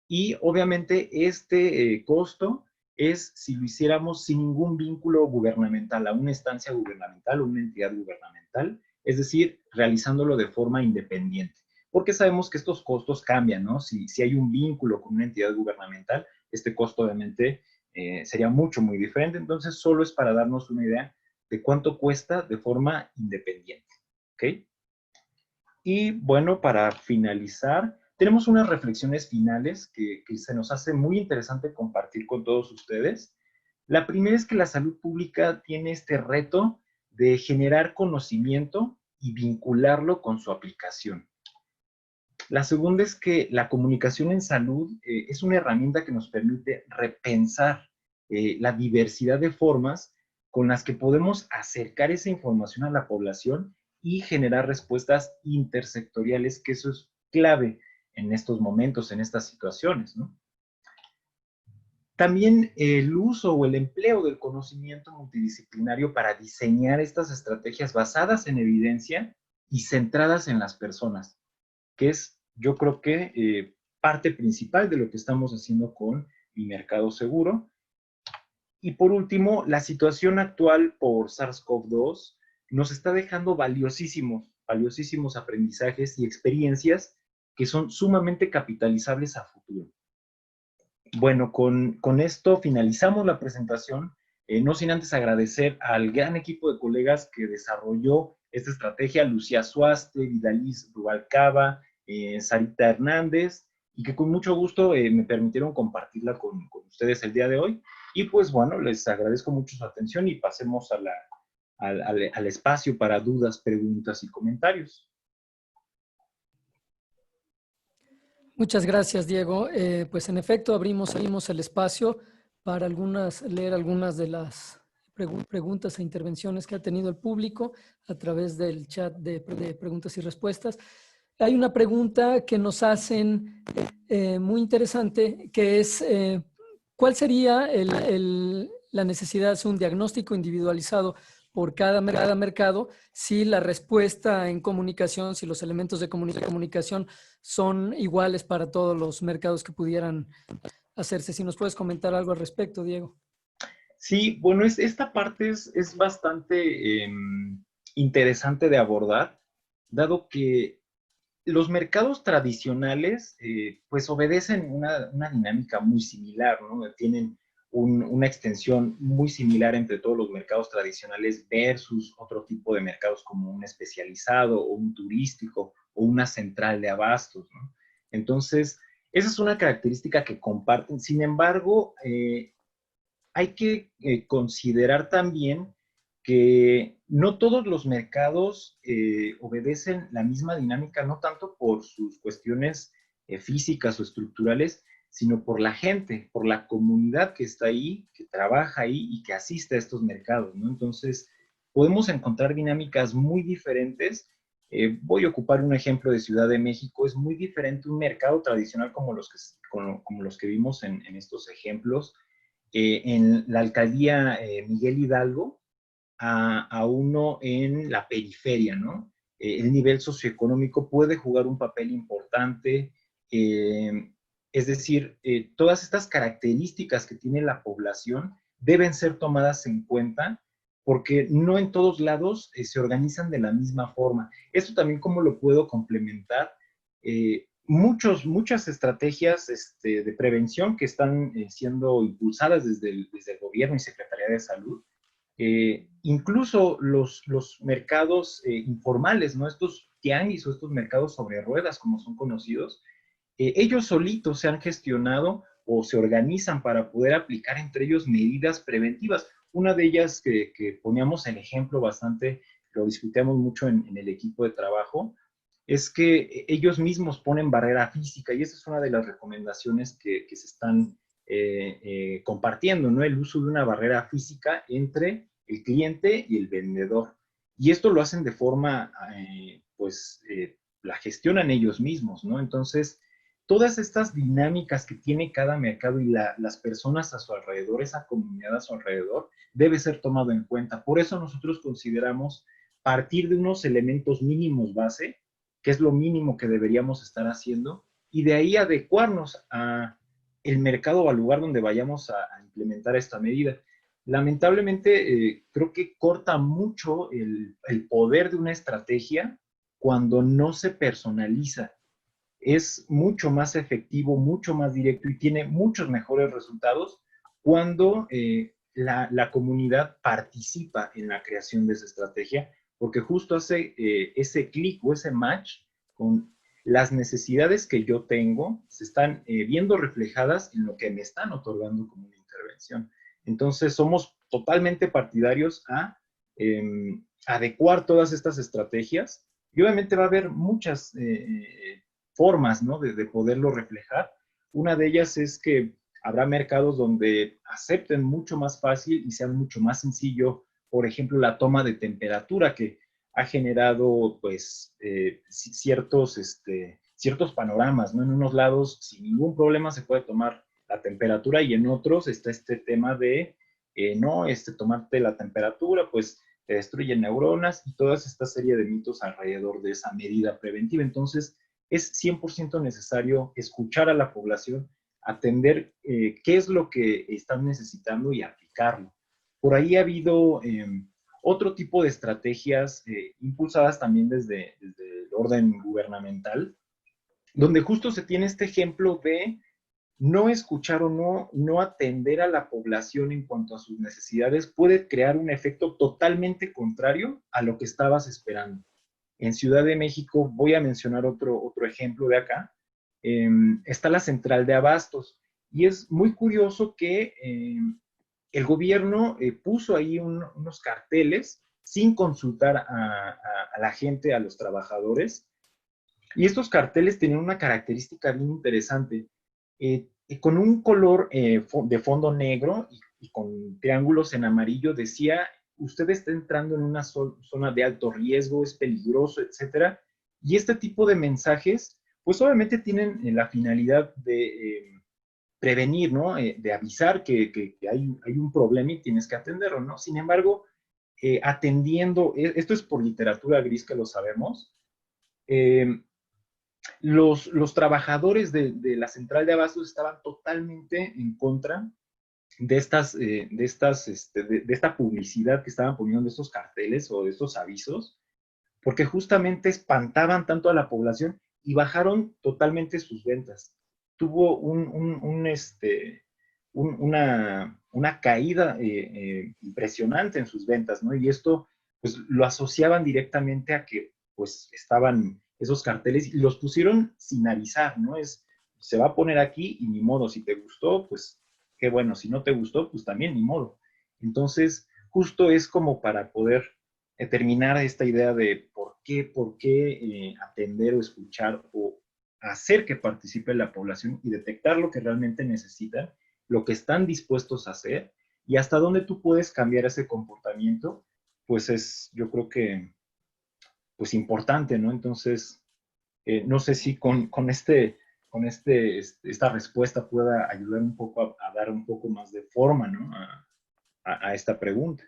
S7: Y obviamente este costo es si lo hiciéramos sin ningún vínculo gubernamental, a una instancia gubernamental o una entidad gubernamental, es decir, realizándolo de forma independiente. Porque sabemos que estos costos cambian, ¿no? Si hay un vínculo con una entidad gubernamental, este costo obviamente sería muy diferente. Entonces, solo es para darnos una idea de cuánto cuesta de forma independiente, ¿ok? Y bueno, para finalizar, tenemos unas reflexiones finales que se nos hace muy interesante compartir con todos ustedes. La primera es que la salud pública tiene este reto de generar conocimiento y vincularlo con su aplicación. La segunda es que la comunicación en salud es una herramienta que nos permite repensar la diversidad de formas con las que podemos acercar esa información a la población y generar respuestas intersectoriales, que eso es clave en estos momentos, en estas situaciones, ¿no? También el uso o el empleo del conocimiento multidisciplinario para diseñar estas estrategias basadas en evidencia y centradas en las personas, que es, yo creo que, parte principal de lo que estamos haciendo con Mi Mercado Seguro. Y por último, la situación actual por SARS-CoV-2 nos está dejando valiosísimos aprendizajes y experiencias que son sumamente capitalizables a futuro. Bueno, con esto finalizamos la presentación, no sin antes agradecer al gran equipo de colegas que desarrolló esta estrategia, Lucía Suaste, Vidaliz Rubalcaba, Sarita Hernández, y que con mucho gusto me permitieron compartirla con ustedes el día de hoy. Y pues bueno, les agradezco mucho su atención y pasemos al espacio para dudas, preguntas y comentarios.
S3: Muchas gracias, Diego. Pues en efecto, abrimos el espacio para leer algunas de las preguntas e intervenciones que ha tenido el público a través del chat de preguntas y respuestas. Hay una pregunta que nos hacen muy interesante, que es ¿cuál sería la necesidad de hacer un diagnóstico individualizado por cada mercado si la respuesta en comunicación, si los elementos de comunicación son iguales para todos los mercados que pudieran hacerse? Si nos puedes comentar algo al respecto, Diego.
S7: Sí, bueno, esta parte es bastante interesante de abordar, dado que los mercados tradicionales pues obedecen una dinámica muy similar, ¿no? Tienen una extensión muy similar entre todos los mercados tradicionales versus otro tipo de mercados como un especializado o un turístico o una central de abastos, ¿no? Entonces, esa es una característica que comparten. Sin embargo, hay que considerar también que no todos los mercados obedecen la misma dinámica, no tanto por sus cuestiones físicas o estructurales, sino por la gente, por la comunidad que está ahí, que trabaja ahí y que asiste a estos mercados, ¿no? Entonces, podemos encontrar dinámicas muy diferentes. Voy a ocupar un ejemplo de Ciudad de México. Es muy diferente un mercado tradicional como los que vimos en estos ejemplos, en la alcaldía Miguel Hidalgo, a uno en la periferia, ¿no? El nivel socioeconómico puede jugar un papel importante, es decir, todas estas características que tiene la población deben ser tomadas en cuenta porque no en todos lados se organizan de la misma forma. Esto también, ¿cómo lo puedo complementar? Muchas estrategias de prevención que están siendo impulsadas desde el gobierno y Secretaría de Salud, incluso los mercados informales, ¿no? Estos tianguis o estos mercados sobre ruedas, como son conocidos, ellos solitos se han gestionado o se organizan para poder aplicar entre ellos medidas preventivas. Una de ellas que poníamos en ejemplo bastante, lo discutíamos mucho en el equipo de trabajo, es que ellos mismos ponen barrera física y esa es una de las recomendaciones que se están compartiendo, ¿no? El uso de una barrera física entre el cliente y el vendedor. Y esto lo hacen de forma, la gestionan ellos mismos, ¿no? Entonces, todas estas dinámicas que tiene cada mercado y las personas a su alrededor, esa comunidad a su alrededor, debe ser tomado en cuenta. Por eso nosotros consideramos partir de unos elementos mínimos base, que es lo mínimo que deberíamos estar haciendo, y de ahí adecuarnos a el mercado o al lugar donde vayamos a implementar esta medida. Lamentablemente, creo que corta mucho el poder de una estrategia cuando no se personaliza. Es mucho más efectivo, mucho más directo y tiene muchos mejores resultados cuando la comunidad participa en la creación de esa estrategia, porque justo hace ese clic o ese match con las necesidades que yo tengo, se están viendo reflejadas en lo que me están otorgando como una intervención. Entonces, somos totalmente partidarios a adecuar todas estas estrategias y obviamente va a haber muchas formas, ¿no?, de poderlo reflejar. Una de ellas es que habrá mercados donde acepten mucho más fácil y sea mucho más sencillo, por ejemplo, la toma de temperatura, que ha generado, pues, ciertos panoramas, ¿no? En unos lados, sin ningún problema, se puede tomar la temperatura y en otros está este tema de, no, tomarte la temperatura, pues, te destruyen neuronas y toda esta serie de mitos alrededor de esa medida preventiva. Entonces, es 100% necesario escuchar a la población, atender qué es lo que están necesitando y aplicarlo. Por ahí ha habido otro tipo de estrategias impulsadas también desde el orden gubernamental, donde justo se tiene este ejemplo de no escuchar o no atender a la población en cuanto a sus necesidades puede crear un efecto totalmente contrario a lo que estabas esperando. En Ciudad de México, voy a mencionar otro ejemplo de acá, está la central de abastos. Y es muy curioso que el gobierno puso ahí unos carteles sin consultar a la gente, a los trabajadores. Y estos carteles tenían una característica bien interesante. Con un color de fondo negro y con triángulos en amarillo decía: usted está entrando en una zona de alto riesgo, es peligroso, etcétera. Y este tipo de mensajes, pues obviamente tienen la finalidad de prevenir, ¿no? De avisar que hay un problema y tienes que atenderlo, ¿no? Sin embargo, atendiendo, esto es por literatura gris que lo sabemos, los trabajadores de la central de abastos estaban totalmente en contra de esta publicidad que estaban poniendo, de estos carteles o de estos avisos, porque justamente espantaban tanto a la población y bajaron totalmente sus ventas. Tuvo una caída impresionante en sus ventas, ¿no? Y esto, pues, lo asociaban directamente a que, pues, estaban esos carteles y los pusieron sin avisar, ¿no? Se va a poner aquí y ni modo, si te gustó, pues, qué bueno, si no te gustó, pues también ni modo. Entonces, justo es como para poder terminar esta idea de por qué atender o escuchar o hacer que participe la población y detectar lo que realmente necesitan, lo que están dispuestos a hacer y hasta dónde tú puedes cambiar ese comportamiento, pues es, yo creo que, pues importante, ¿no? Entonces, no sé si esta respuesta pueda ayudar un poco a dar un poco más de forma, ¿no?, a esta pregunta.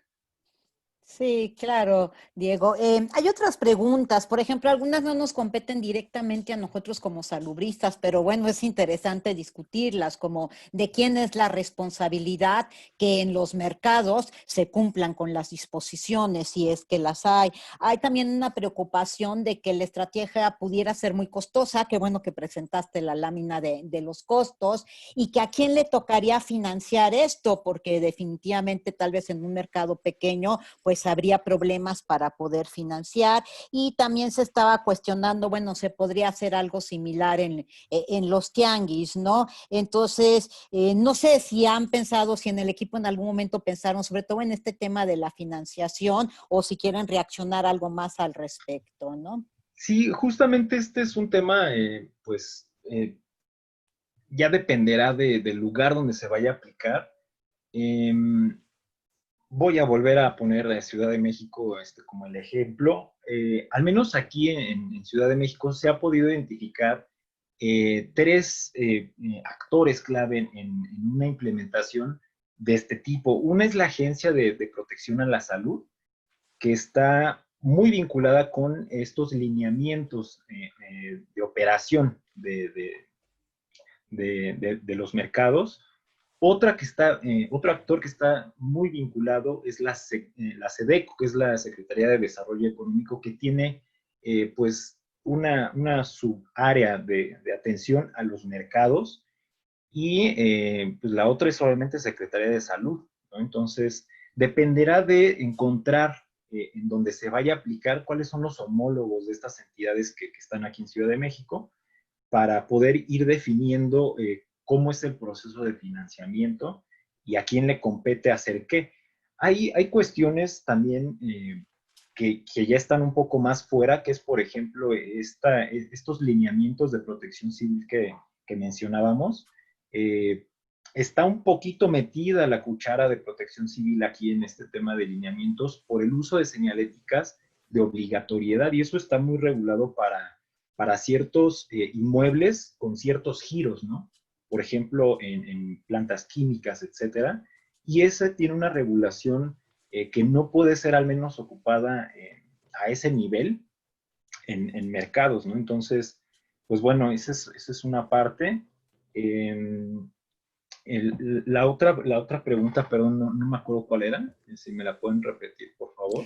S2: Sí, claro, Diego. Hay otras preguntas, por ejemplo, algunas no nos competen directamente a nosotros como salubristas, pero bueno, es interesante discutirlas, como de quién es la responsabilidad que en los mercados se cumplan con las disposiciones, si es que las hay. Hay también una preocupación de que la estrategia pudiera ser muy costosa, qué bueno que presentaste la lámina de los costos, y que a quién le tocaría financiar esto, porque definitivamente tal vez en un mercado pequeño, pues habría problemas para poder financiar. Y también se estaba cuestionando, bueno, se podría hacer algo similar en los tianguis, ¿no? Entonces, no sé si han pensado, si en el equipo en algún momento pensaron, sobre todo en este tema de la financiación, o si quieren reaccionar algo más al respecto, ¿no?
S7: Sí, justamente este es un tema, pues, ya dependerá del lugar donde se vaya a aplicar. Voy a volver a poner a Ciudad de México como el ejemplo. Al menos aquí en Ciudad de México se ha podido identificar tres actores clave en una implementación de este tipo. Una es la Agencia de Protección a la Salud, que está muy vinculada con estos lineamientos de operación de los mercados. Otro actor que está muy vinculado es la SEDECO, que es la Secretaría de Desarrollo Económico, que tiene pues una subárea de atención a los mercados, y pues la otra es obviamente Secretaría de Salud, ¿no? Entonces, dependerá de encontrar en donde se vaya a aplicar cuáles son los homólogos de estas entidades que están aquí en Ciudad de México, para poder ir definiendo cómo es el proceso de financiamiento y a quién le compete hacer qué. Hay cuestiones también que ya están un poco más fuera, que es, por ejemplo, estos lineamientos de protección civil que mencionábamos. Está un poquito metida la cuchara de protección civil aquí en este tema de lineamientos por el uso de señaléticas de obligatoriedad, y eso está muy regulado para ciertos inmuebles con ciertos giros, ¿no? Por ejemplo, en plantas químicas, etcétera, y ese tiene una regulación que no puede ser al menos ocupada a ese nivel en mercados, ¿no? Entonces, pues bueno, esa es una parte. La otra pregunta, perdón, no me acuerdo cuál era, si me la pueden repetir, por favor.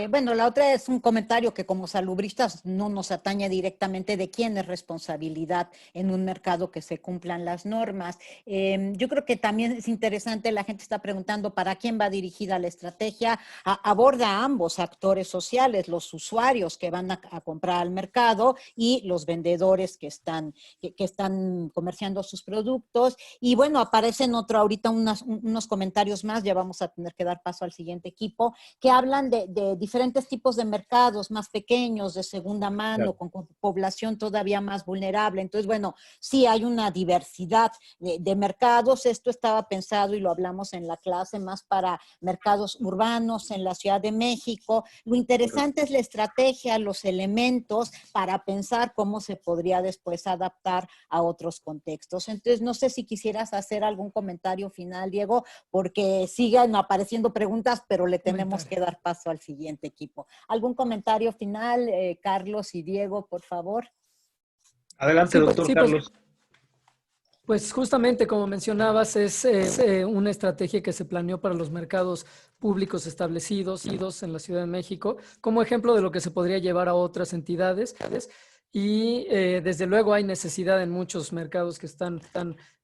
S2: Bueno, la otra es un comentario que como salubristas no nos atañe directamente de quién es responsabilidad en un mercado que se cumplan las normas. Yo creo que también es interesante, la gente está preguntando para quién va dirigida la estrategia. Aborda a ambos actores sociales, los usuarios que van a comprar al mercado y los vendedores que están comerciando sus productos. Y bueno, aparecen ahorita unos comentarios más, ya vamos a tener que dar paso al siguiente equipo, que hablan de diferentes tipos de mercados más pequeños, de segunda mano, claro, con población todavía más vulnerable. Entonces, bueno, sí hay una diversidad de mercados. Esto estaba pensado, y lo hablamos en la clase, más para mercados urbanos en la Ciudad de México. Lo interesante es la estrategia, los elementos para pensar cómo se podría después adaptar a otros contextos. Entonces, no sé si quisieras hacer algún comentario final, Diego, porque siguen apareciendo preguntas, pero le tenemos que dar paso al siguiente equipo. ¿Algún comentario final, Carlos y Diego, por favor?
S7: Adelante, doctor Carlos.
S3: Pues justamente como mencionabas, es una estrategia que se planeó para los mercados públicos establecidos en la Ciudad de México, como ejemplo de lo que se podría llevar a otras entidades. Y desde luego hay necesidad en muchos mercados que están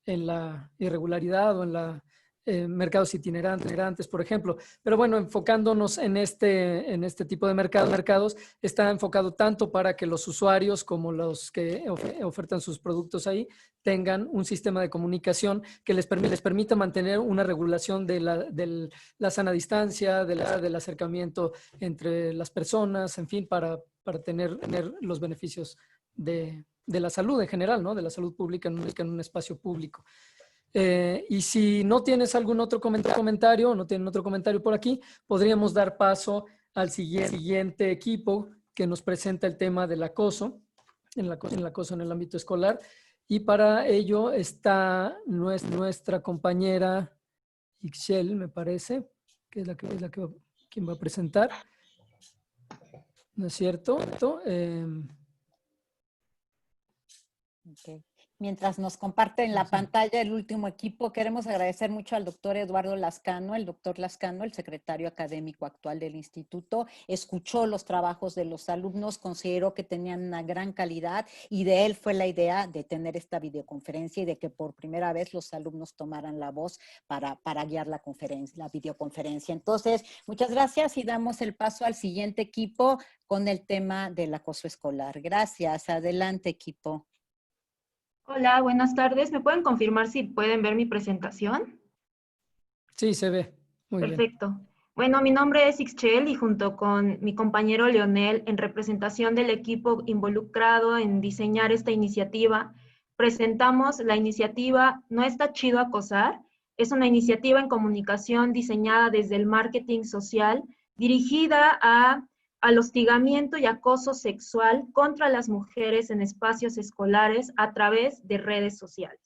S3: en la irregularidad o en la mercados itinerantes, por ejemplo. Pero bueno, enfocándonos en este tipo de mercados, está enfocado tanto para que los usuarios como los que ofertan sus productos ahí tengan un sistema de comunicación que les permita mantener una regulación de la sana distancia, del acercamiento entre las personas, en fin, para tener los beneficios de la salud en general, ¿no? De la salud pública en un espacio público. Y si no tienes algún otro comentario, no tienen otro comentario por aquí, podríamos dar paso al siguiente equipo que nos presenta el tema del acoso, el acoso en el ámbito escolar. Y para ello está nuestra compañera Ixchel, me parece, que es quien va a presentar. ¿No es cierto?
S2: Okay. Mientras nos comparten la pantalla el último equipo, queremos agradecer mucho al doctor Eduardo Lascano. El doctor Lascano, el secretario académico actual del instituto, escuchó los trabajos de los alumnos, consideró que tenían una gran calidad, y de él fue la idea de tener esta videoconferencia y de que por primera vez los alumnos tomaran la voz para guiar la videoconferencia. Entonces, muchas gracias, y damos el paso al siguiente equipo con el tema del acoso escolar. Gracias. Adelante, equipo.
S8: Hola, buenas tardes. ¿Me pueden confirmar si pueden ver mi presentación?
S3: Sí, se ve. Muy bien.
S8: Perfecto. Bueno, mi nombre es Ixchel, y junto con mi compañero Leonel, en representación del equipo involucrado en diseñar esta iniciativa, presentamos la iniciativa No está chido acosar. Es una iniciativa en comunicación diseñada desde el marketing social, dirigida a al hostigamiento y acoso sexual contra las mujeres en espacios escolares a través de redes sociales.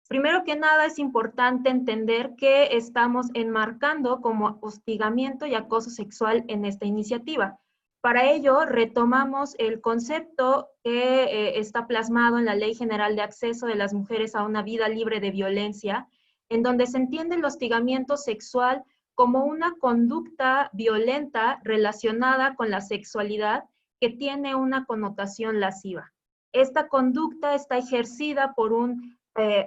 S8: Primero que nada, es importante entender que estamos enmarcando como hostigamiento y acoso sexual en esta iniciativa. Para ello, retomamos el concepto que está plasmado en la Ley General de Acceso de las Mujeres a una Vida Libre de Violencia, en donde se entiende el hostigamiento sexual como una conducta violenta relacionada con la sexualidad que tiene una connotación lasciva. Esta conducta está ejercida por un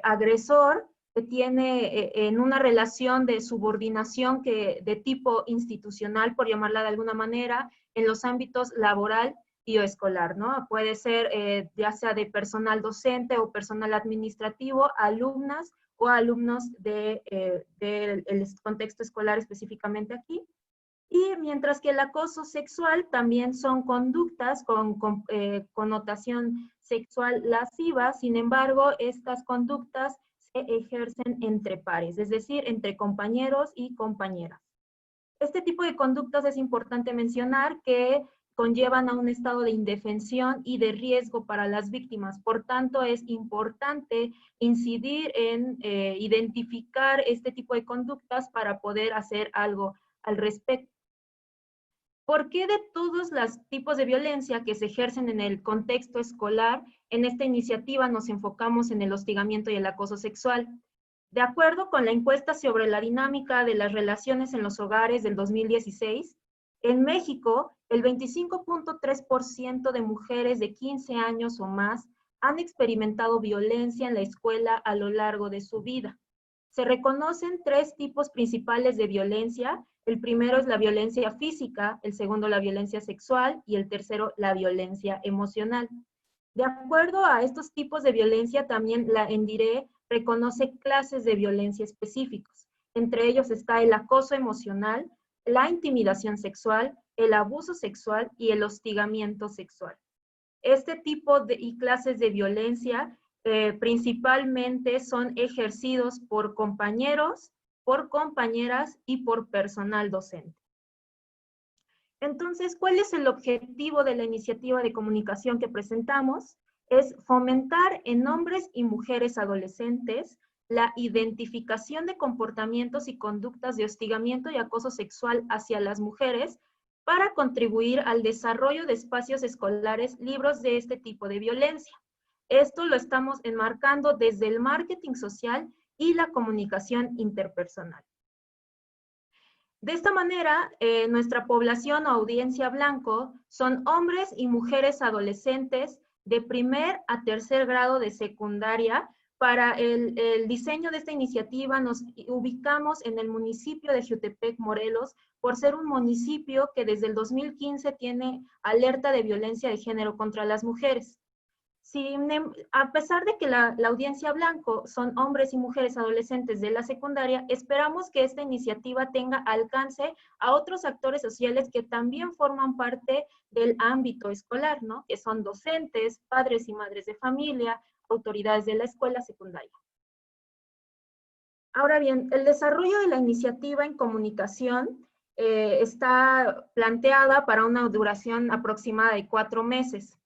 S8: agresor que tiene en una relación de subordinación de tipo institucional, por llamarla de alguna manera, en los ámbitos laboral y o escolar, ¿no? Puede ser ya sea de personal docente o personal administrativo, alumnas o alumnos del contexto escolar específicamente aquí. Y mientras que el acoso sexual también son conductas con connotación sexual lasciva, sin embargo, estas conductas se ejercen entre pares, es decir, entre compañeros y compañeras. Este tipo de conductas es importante mencionar que conllevan a un estado de indefensión y de riesgo para las víctimas. Por tanto, es importante incidir en identificar este tipo de conductas para poder hacer algo al respecto. ¿Por qué de todos los tipos de violencia que se ejercen en el contexto escolar, en esta iniciativa nos enfocamos en el hostigamiento y el acoso sexual? De acuerdo con la encuesta sobre la dinámica de las relaciones en los hogares del 2016, en México, el 25.3% de mujeres de 15 años o más han experimentado violencia en la escuela a lo largo de su vida. Se reconocen 3 tipos principales de violencia. El primero es la violencia física, el segundo la violencia sexual y el tercero la violencia emocional. De acuerdo a estos tipos de violencia, también la ENDIRE reconoce clases de violencia específicos. Entre ellos está el acoso emocional, la intimidación sexual, el abuso sexual y el hostigamiento sexual. Este tipo y clases de violencia principalmente son ejercidos por compañeros, por compañeras y por personal docente. Entonces, ¿cuál es el objetivo de la iniciativa de comunicación que presentamos? Es fomentar en hombres y mujeres adolescentes la identificación de comportamientos y conductas de hostigamiento y acoso sexual hacia las mujeres para contribuir al desarrollo de espacios escolares libres de este tipo de violencia. Esto lo estamos enmarcando desde el marketing social y la comunicación interpersonal. De esta manera, nuestra población o audiencia blanco son hombres y mujeres adolescentes de primer a tercer grado de secundaria. Para el diseño de esta iniciativa nos ubicamos en el municipio de Jiutepec, Morelos, por ser un municipio que desde el 2015 tiene alerta de violencia de género contra las mujeres. A pesar de que la audiencia blanco son hombres y mujeres adolescentes de la secundaria, esperamos que esta iniciativa tenga alcance a otros actores sociales que también forman parte del ámbito escolar, ¿no? Que son docentes, padres y madres de familia, autoridades de la escuela secundaria. Ahora bien, el desarrollo de la iniciativa en comunicación está planteada para una duración aproximada de 4 meses.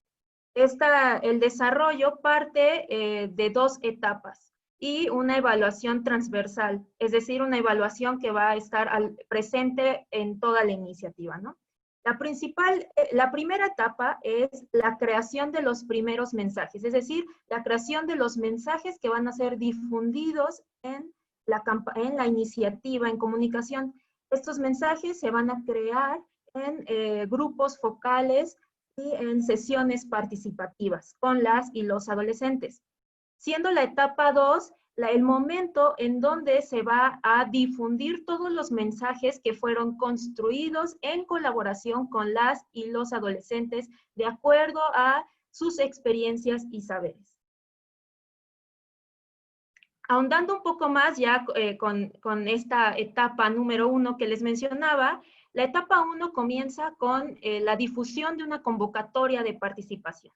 S8: El desarrollo parte de 2 etapas y una evaluación transversal, es decir, una evaluación que va a estar presente en toda la iniciativa, ¿no? La primera etapa es la creación de los primeros mensajes, es decir, la creación de los mensajes que van a ser difundidos en la iniciativa en comunicación. Estos mensajes se van a crear en grupos focales y en sesiones participativas con las y los adolescentes. Siendo la etapa 2, el momento en donde se va a difundir todos los mensajes que fueron construidos en colaboración con las y los adolescentes de acuerdo a sus experiencias y saberes. Ahondando un poco más ya con esta etapa número 1 que les mencionaba, la etapa 1 comienza con la difusión de una convocatoria de participación.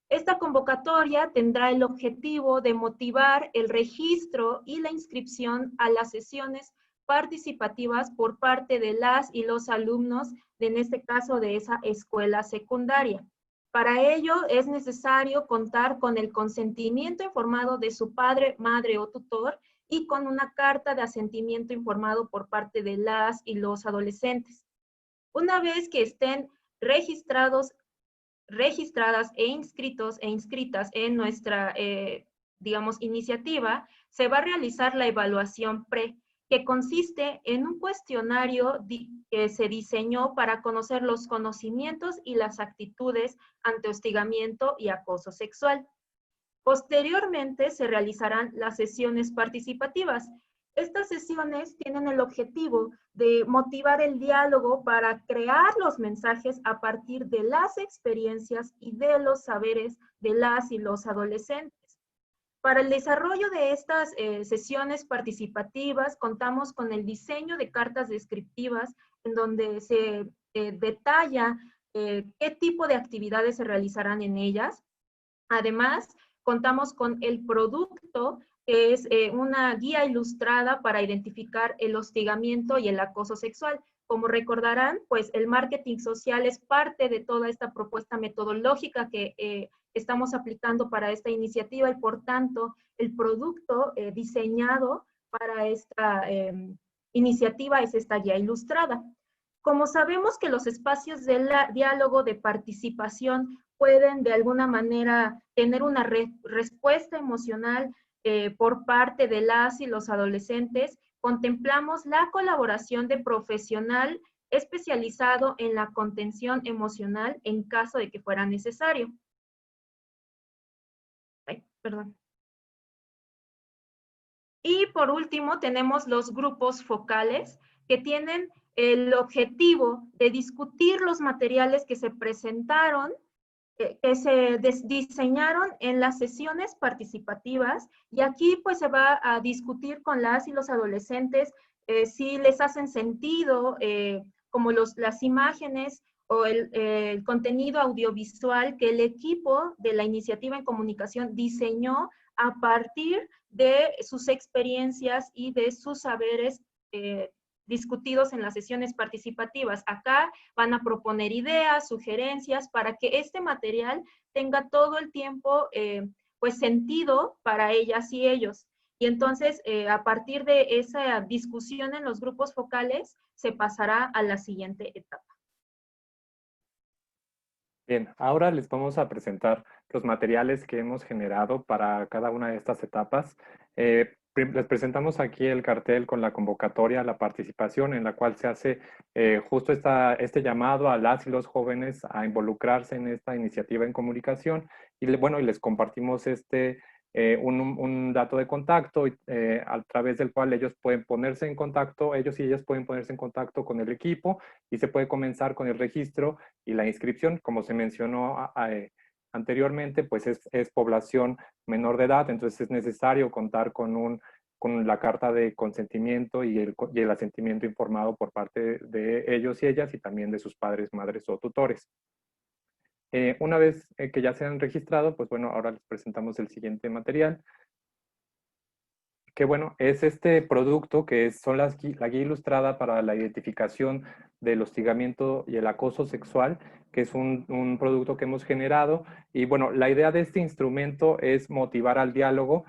S8: Esta convocatoria tendrá el objetivo de motivar el registro y la inscripción a las sesiones participativas por parte de las y los alumnos, en este caso de esa escuela secundaria. Para ello es necesario contar con el consentimiento informado de su padre, madre o tutor y con una carta de asentimiento informado por parte de las y los adolescentes. Una vez que estén registradas e inscritas en nuestra, digamos, iniciativa, se va a realizar la evaluación pre, que consiste en un cuestionario que se diseñó para conocer los conocimientos y las actitudes ante hostigamiento y acoso sexual. Posteriormente se realizarán las sesiones participativas. Estas sesiones tienen el objetivo de motivar el diálogo para crear los mensajes a partir de las experiencias y de los saberes de las y los adolescentes. Para el desarrollo de estas sesiones participativas, contamos con el diseño de cartas descriptivas en donde se detalla qué tipo de actividades se realizarán en ellas. Además, contamos con el producto, que es una guía ilustrada para identificar el hostigamiento y el acoso sexual. Como recordarán, pues el marketing social es parte de toda esta propuesta metodológica que estamos aplicando para esta iniciativa y por tanto el producto diseñado para esta iniciativa es esta guía ilustrada. Como sabemos que los espacios de diálogo, de participación, pueden de alguna manera tener una respuesta emocional por parte de las y los adolescentes, contemplamos la colaboración de profesional especializado en la contención emocional en caso de que fuera necesario. Perdón. Y por último tenemos los grupos focales que tienen el objetivo de discutir los materiales que se presentaron, que se diseñaron en las sesiones participativas, y aquí pues se va a discutir con las y los adolescentes si les hacen sentido como las imágenes o el contenido audiovisual que el equipo de la iniciativa en comunicación diseñó a partir de sus experiencias y de sus saberes discutidos en las sesiones participativas. Acá van a proponer ideas, sugerencias, para que este material tenga todo el tiempo pues sentido para ellas y ellos. Y entonces, a partir de esa discusión en los grupos focales, se pasará a la siguiente etapa.
S9: Bien, ahora les vamos a presentar los materiales que hemos generado para cada una de estas etapas. Les presentamos aquí el cartel con la convocatoria a la participación, en la cual se hace justo este llamado a las y los jóvenes a involucrarse en esta iniciativa en comunicación. Y bueno, y les compartimos un dato de contacto a través del cual ellos pueden ponerse en contacto, ellos y ellas pueden ponerse en contacto con el equipo y se puede comenzar con el registro y la inscripción. Como se mencionó anteriormente, pues es población menor de edad, entonces es necesario contar con la carta de consentimiento y el asentimiento informado por parte de ellos y ellas y también de sus padres, madres o tutores. Una vez que ya se han registrado, pues bueno, ahora les presentamos el siguiente material, que bueno, es este producto que son la guía ilustrada para la identificación del hostigamiento y el acoso sexual, que es un producto que hemos generado. Y bueno, la idea de este instrumento es motivar al diálogo.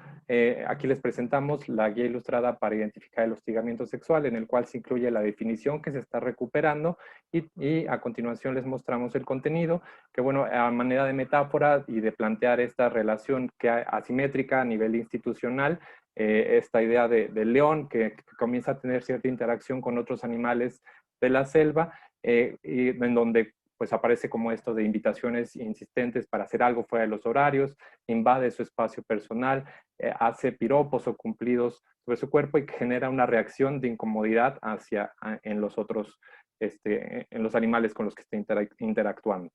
S9: Aquí les presentamos la guía ilustrada para identificar el hostigamiento sexual, en el cual se incluye la definición que se está recuperando y a continuación les mostramos el contenido, que bueno, a manera de metáfora y de plantear esta relación que asimétrica a nivel institucional, esta idea del león que comienza a tener cierta interacción con otros animales de la selva, y en donde pues aparece como esto de invitaciones insistentes para hacer algo fuera de los horarios, invade su espacio personal, hace piropos o cumplidos sobre su cuerpo y genera una reacción de incomodidad en los otros, en los animales con los que está interactuando.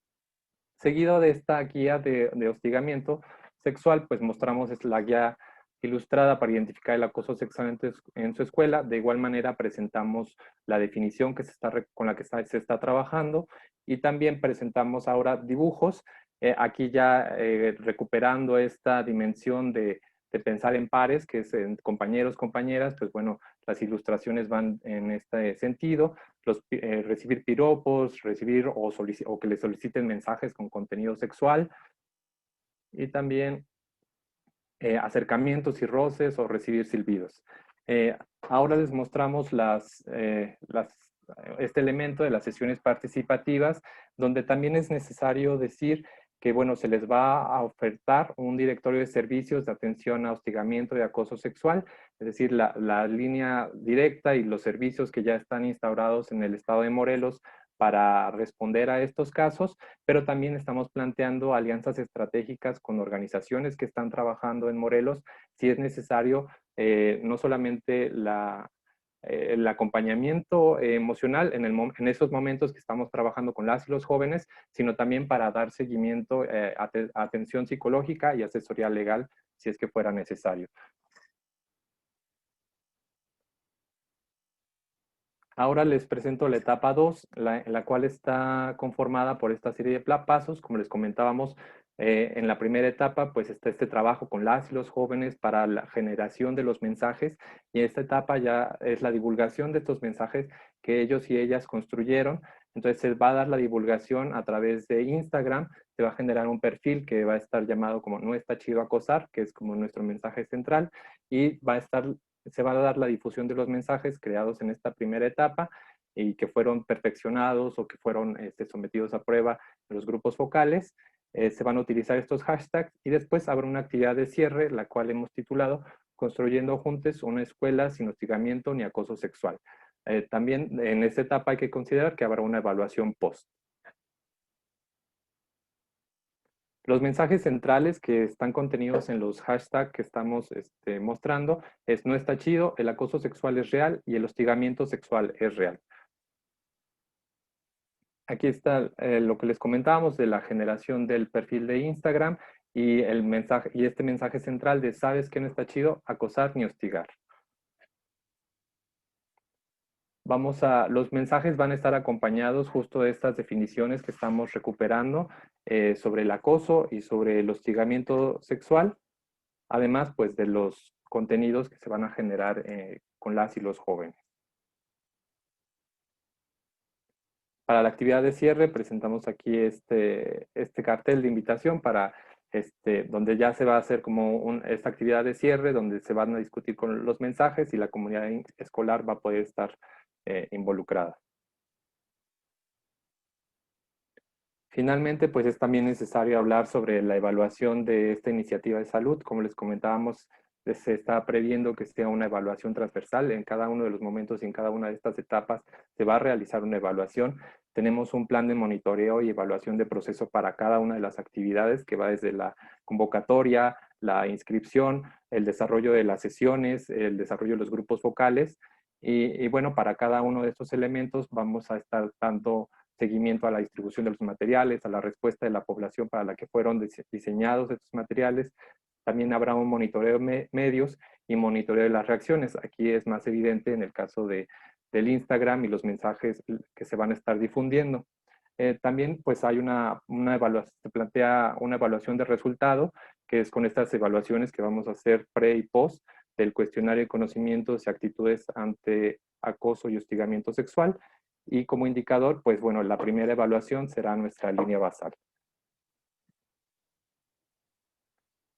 S9: Seguido de esta guía de hostigamiento sexual, pues mostramos la guía ilustrada para identificar el acoso sexual en su escuela. De igual manera presentamos la definición con la que se está trabajando y también presentamos ahora dibujos, aquí ya recuperando esta dimensión de pensar en pares, que es en compañeros, compañeras, pues bueno, las ilustraciones van en este sentido, recibir piropos, recibir o que le soliciten mensajes con contenido sexual, y también acercamientos y roces o recibir silbidos. Ahora les mostramos este elemento de las sesiones participativas, donde también es necesario decir que, bueno, se les va a ofertar un directorio de servicios de atención a hostigamiento y acoso sexual, es decir, la línea directa y los servicios que ya están instaurados en el estado de Morelos para responder a estos casos, pero también estamos planteando alianzas estratégicas con organizaciones que están trabajando en Morelos, si es necesario, no solamente el acompañamiento emocional en esos momentos que estamos trabajando con las y los jóvenes, sino también para dar seguimiento, atención psicológica y asesoría legal, si es que fuera necesario. Ahora les presento la etapa 2, la cual está conformada por esta serie de pasos. Como les comentábamos, en la primera etapa, pues está este trabajo con las y los jóvenes para la generación de los mensajes, y esta etapa ya es la divulgación de estos mensajes que ellos y ellas construyeron. Entonces se va a dar la divulgación a través de Instagram, se va a generar un perfil que va a estar llamado como No está chido acosar, que es como nuestro mensaje central, y se va a dar la difusión de los mensajes creados en esta primera etapa y que fueron perfeccionados o que fueron sometidos a prueba en los grupos focales. Se van a utilizar estos hashtags y después habrá una actividad de cierre, la cual hemos titulado Construyendo Juntos una escuela sin hostigamiento ni acoso sexual. También en esta etapa hay que considerar que habrá una evaluación post. Los mensajes centrales que están contenidos en los hashtags que estamos mostrando es no está chido, el acoso sexual es real y el hostigamiento sexual es real. Aquí está lo que les comentábamos de la generación del perfil de Instagram y este mensaje central de sabes que no está chido, acosar ni hostigar. Los mensajes van a estar acompañados justo de estas definiciones que estamos recuperando sobre el acoso y sobre el hostigamiento sexual, además pues de los contenidos que se van a generar con las y los jóvenes. Para la actividad de cierre presentamos aquí este cartel de invitación para donde ya se va a hacer como esta actividad de cierre, donde se van a discutir con los mensajes y la comunidad escolar va a poder estar involucrada. Finalmente, pues es también necesario hablar sobre la evaluación de esta iniciativa de salud. Como les comentábamos, se está previendo que sea una evaluación transversal. En cada uno de los momentos y en cada una de estas etapas se va a realizar una evaluación. Tenemos un plan de monitoreo y evaluación de proceso para cada una de las actividades, que va desde la convocatoria, la inscripción, el desarrollo de las sesiones, el desarrollo de los grupos focales. Y bueno, para cada uno de estos elementos vamos a estar dando seguimiento a la distribución de los materiales, a la respuesta de la población para la que fueron diseñados estos materiales. También habrá un monitoreo de medios y monitoreo de las reacciones. Aquí es más evidente en el caso del Instagram y los mensajes que se van a estar difundiendo. También pues hay se plantea una evaluación de resultado, que es con estas evaluaciones que vamos a hacer pre y post del cuestionario de conocimientos y actitudes ante acoso y hostigamiento sexual. Y como indicador, pues bueno, la primera evaluación será nuestra línea basal.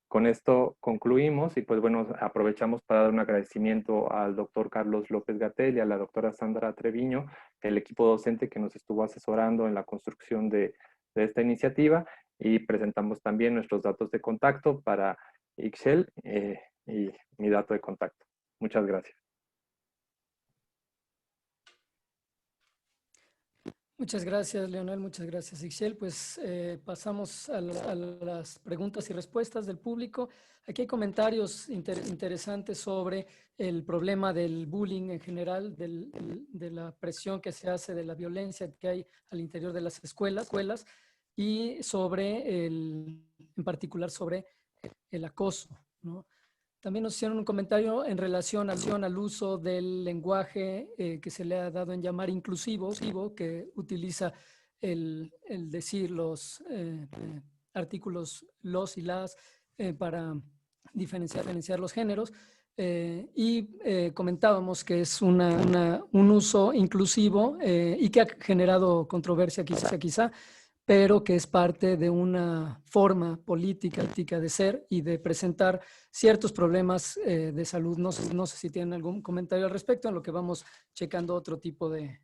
S9: Con esto concluimos y pues bueno, aprovechamos para dar un agradecimiento al doctor Carlos López-Gatell y a la doctora Sandra Treviño, el equipo docente que nos estuvo asesorando en la construcción de esta iniciativa, y presentamos también nuestros datos de contacto para Ixchel y mi dato de contacto. Muchas gracias.
S3: Muchas gracias, Leonel. Muchas gracias, Ixchel. Pues pasamos a las preguntas y respuestas del público. Aquí hay comentarios interesantes sobre el problema del bullying en general, de la presión que se hace, de la violencia que hay al interior de las escuelas y en particular sobre el acoso, ¿no? También nos hicieron un comentario en relación al uso del lenguaje que se le ha dado en llamar inclusivo, que utiliza el decir los artículos los y las para diferenciar los géneros. comentábamos que es un uso inclusivo y que ha generado controversia quizá, pero que es parte de una forma política de ser y de presentar ciertos problemas de salud. No sé si tienen algún comentario al respecto, en lo que vamos checando otro tipo de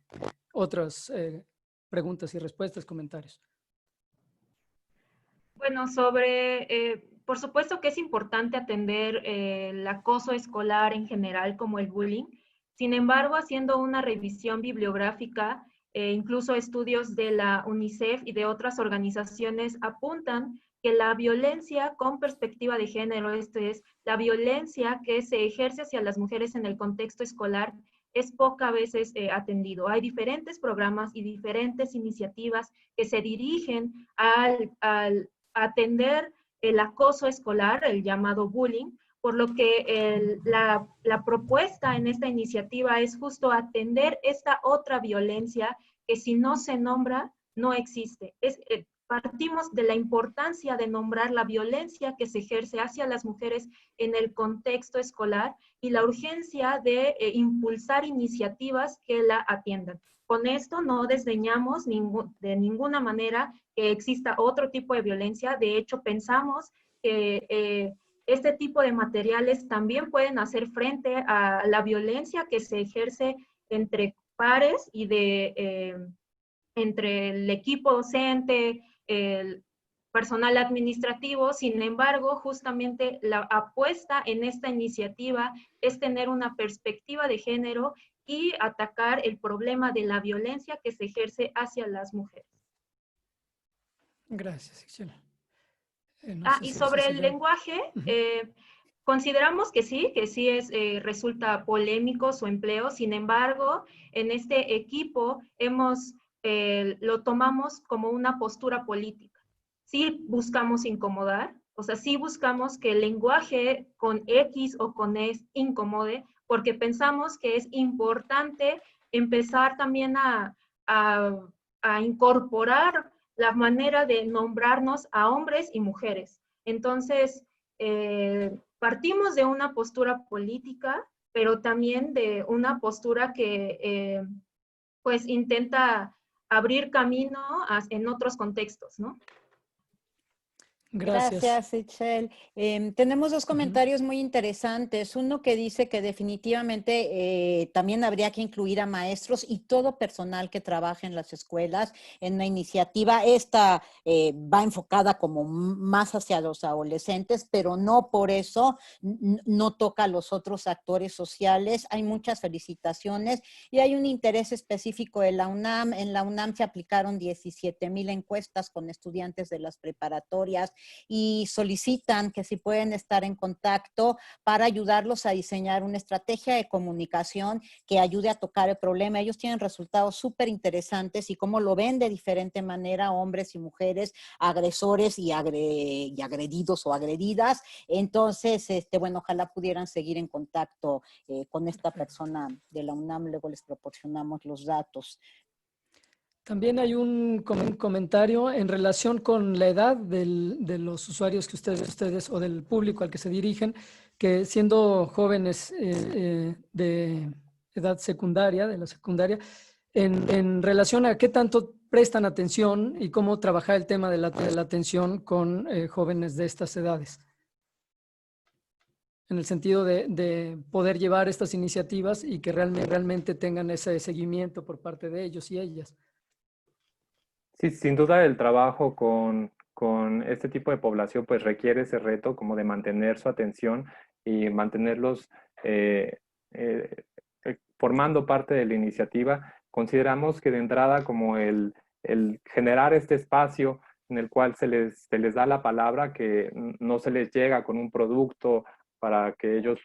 S3: otras preguntas y respuestas, comentarios.
S8: Bueno, por supuesto que es importante atender el acoso escolar en general como el bullying. Sin embargo, haciendo una revisión bibliográfica, incluso estudios de la UNICEF y de otras organizaciones apuntan que la violencia con perspectiva de género, esto es, la violencia que se ejerce hacia las mujeres en el contexto escolar, es pocas veces atendido. Hay diferentes programas y diferentes iniciativas que se dirigen al atender el acoso escolar, el llamado bullying, por lo que la propuesta en esta iniciativa es justo atender esta otra violencia que si no se nombra, no existe. Partimos de la importancia de nombrar la violencia que se ejerce hacia las mujeres en el contexto escolar y la urgencia de impulsar iniciativas que la atiendan. Con esto no desdeñamos de ninguna manera que exista otro tipo de violencia. De hecho, pensamos que este tipo de materiales también pueden hacer frente a la violencia que se ejerce entre pares y entre el equipo docente, el personal administrativo. Sin embargo, justamente la apuesta en esta iniciativa es tener una perspectiva de género y atacar el problema de la violencia que se ejerce hacia las mujeres.
S3: Gracias, Ixchel.
S8: Y sobre el lenguaje, consideramos que sí resulta polémico su empleo. Sin embargo, en este equipo lo tomamos como una postura política. Sí buscamos incomodar, o sea, sí buscamos que el lenguaje con X o con S incomode, porque pensamos que es importante empezar también a incorporar la manera de nombrarnos a hombres y mujeres. Entonces, partimos de una postura política, pero también de una postura que pues intenta abrir camino en otros contextos, ¿no?
S2: Gracias, Ixchel. Tenemos dos comentarios muy interesantes. Uno que dice que definitivamente también habría que incluir a maestros y todo personal que trabaje en las escuelas en una iniciativa. Esta va enfocada como más hacia los adolescentes, pero no por eso no toca a los otros actores sociales. Hay muchas felicitaciones y hay un interés específico de la UNAM. En la UNAM se aplicaron 17,000 encuestas con estudiantes de las preparatorias y solicitan que si pueden estar en contacto para ayudarlos a diseñar una estrategia de comunicación que ayude a tocar el problema. Ellos tienen resultados súper interesantes y cómo lo ven de diferente manera hombres y mujeres, agresores y agredidos o agredidas. Entonces, bueno, ojalá pudieran seguir en contacto con esta persona de la UNAM, luego les proporcionamos los datos.
S3: También hay un comentario en relación con la edad de los usuarios que ustedes o del público al que se dirigen, que siendo jóvenes de edad secundaria, de la secundaria, en relación a qué tanto prestan atención y cómo trabajar el tema de la atención con jóvenes de estas edades. En el sentido de poder llevar estas iniciativas y que realmente tengan ese seguimiento por parte de ellos y ellas.
S9: Sí, sin duda el trabajo con este tipo de población pues requiere ese reto como de mantener su atención y mantenerlos formando parte de la iniciativa. Consideramos que de entrada como el generar este espacio en el cual se les da la palabra, que no se les llega con un producto para que ellos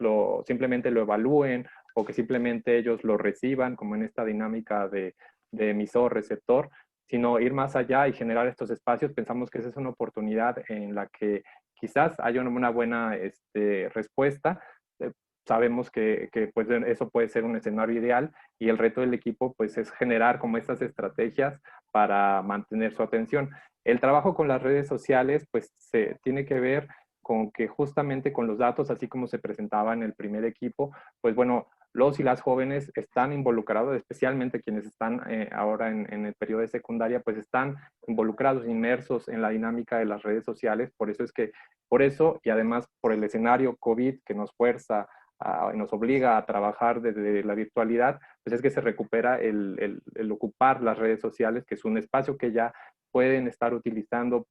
S9: simplemente lo evalúen o que simplemente ellos lo reciban como en esta dinámica de emisor-receptor, sino ir más allá y generar estos espacios. Pensamos que esa es una oportunidad en la que quizás haya una buena respuesta. Sabemos que pues, eso puede ser un escenario ideal y el reto del equipo pues, es generar como estas estrategias para mantener su atención. El trabajo con las redes sociales pues, tiene que ver con que justamente con los datos, así como se presentaba en el primer equipo, pues bueno, los y las jóvenes están involucrados, especialmente quienes están ahora en el periodo de secundaria, pues están involucrados, inmersos en la dinámica de las redes sociales. Por eso, y además por el escenario COVID que nos fuerza, nos obliga a trabajar desde la virtualidad, pues es que se recupera el ocupar las redes sociales, que es un espacio que ya pueden estar utilizando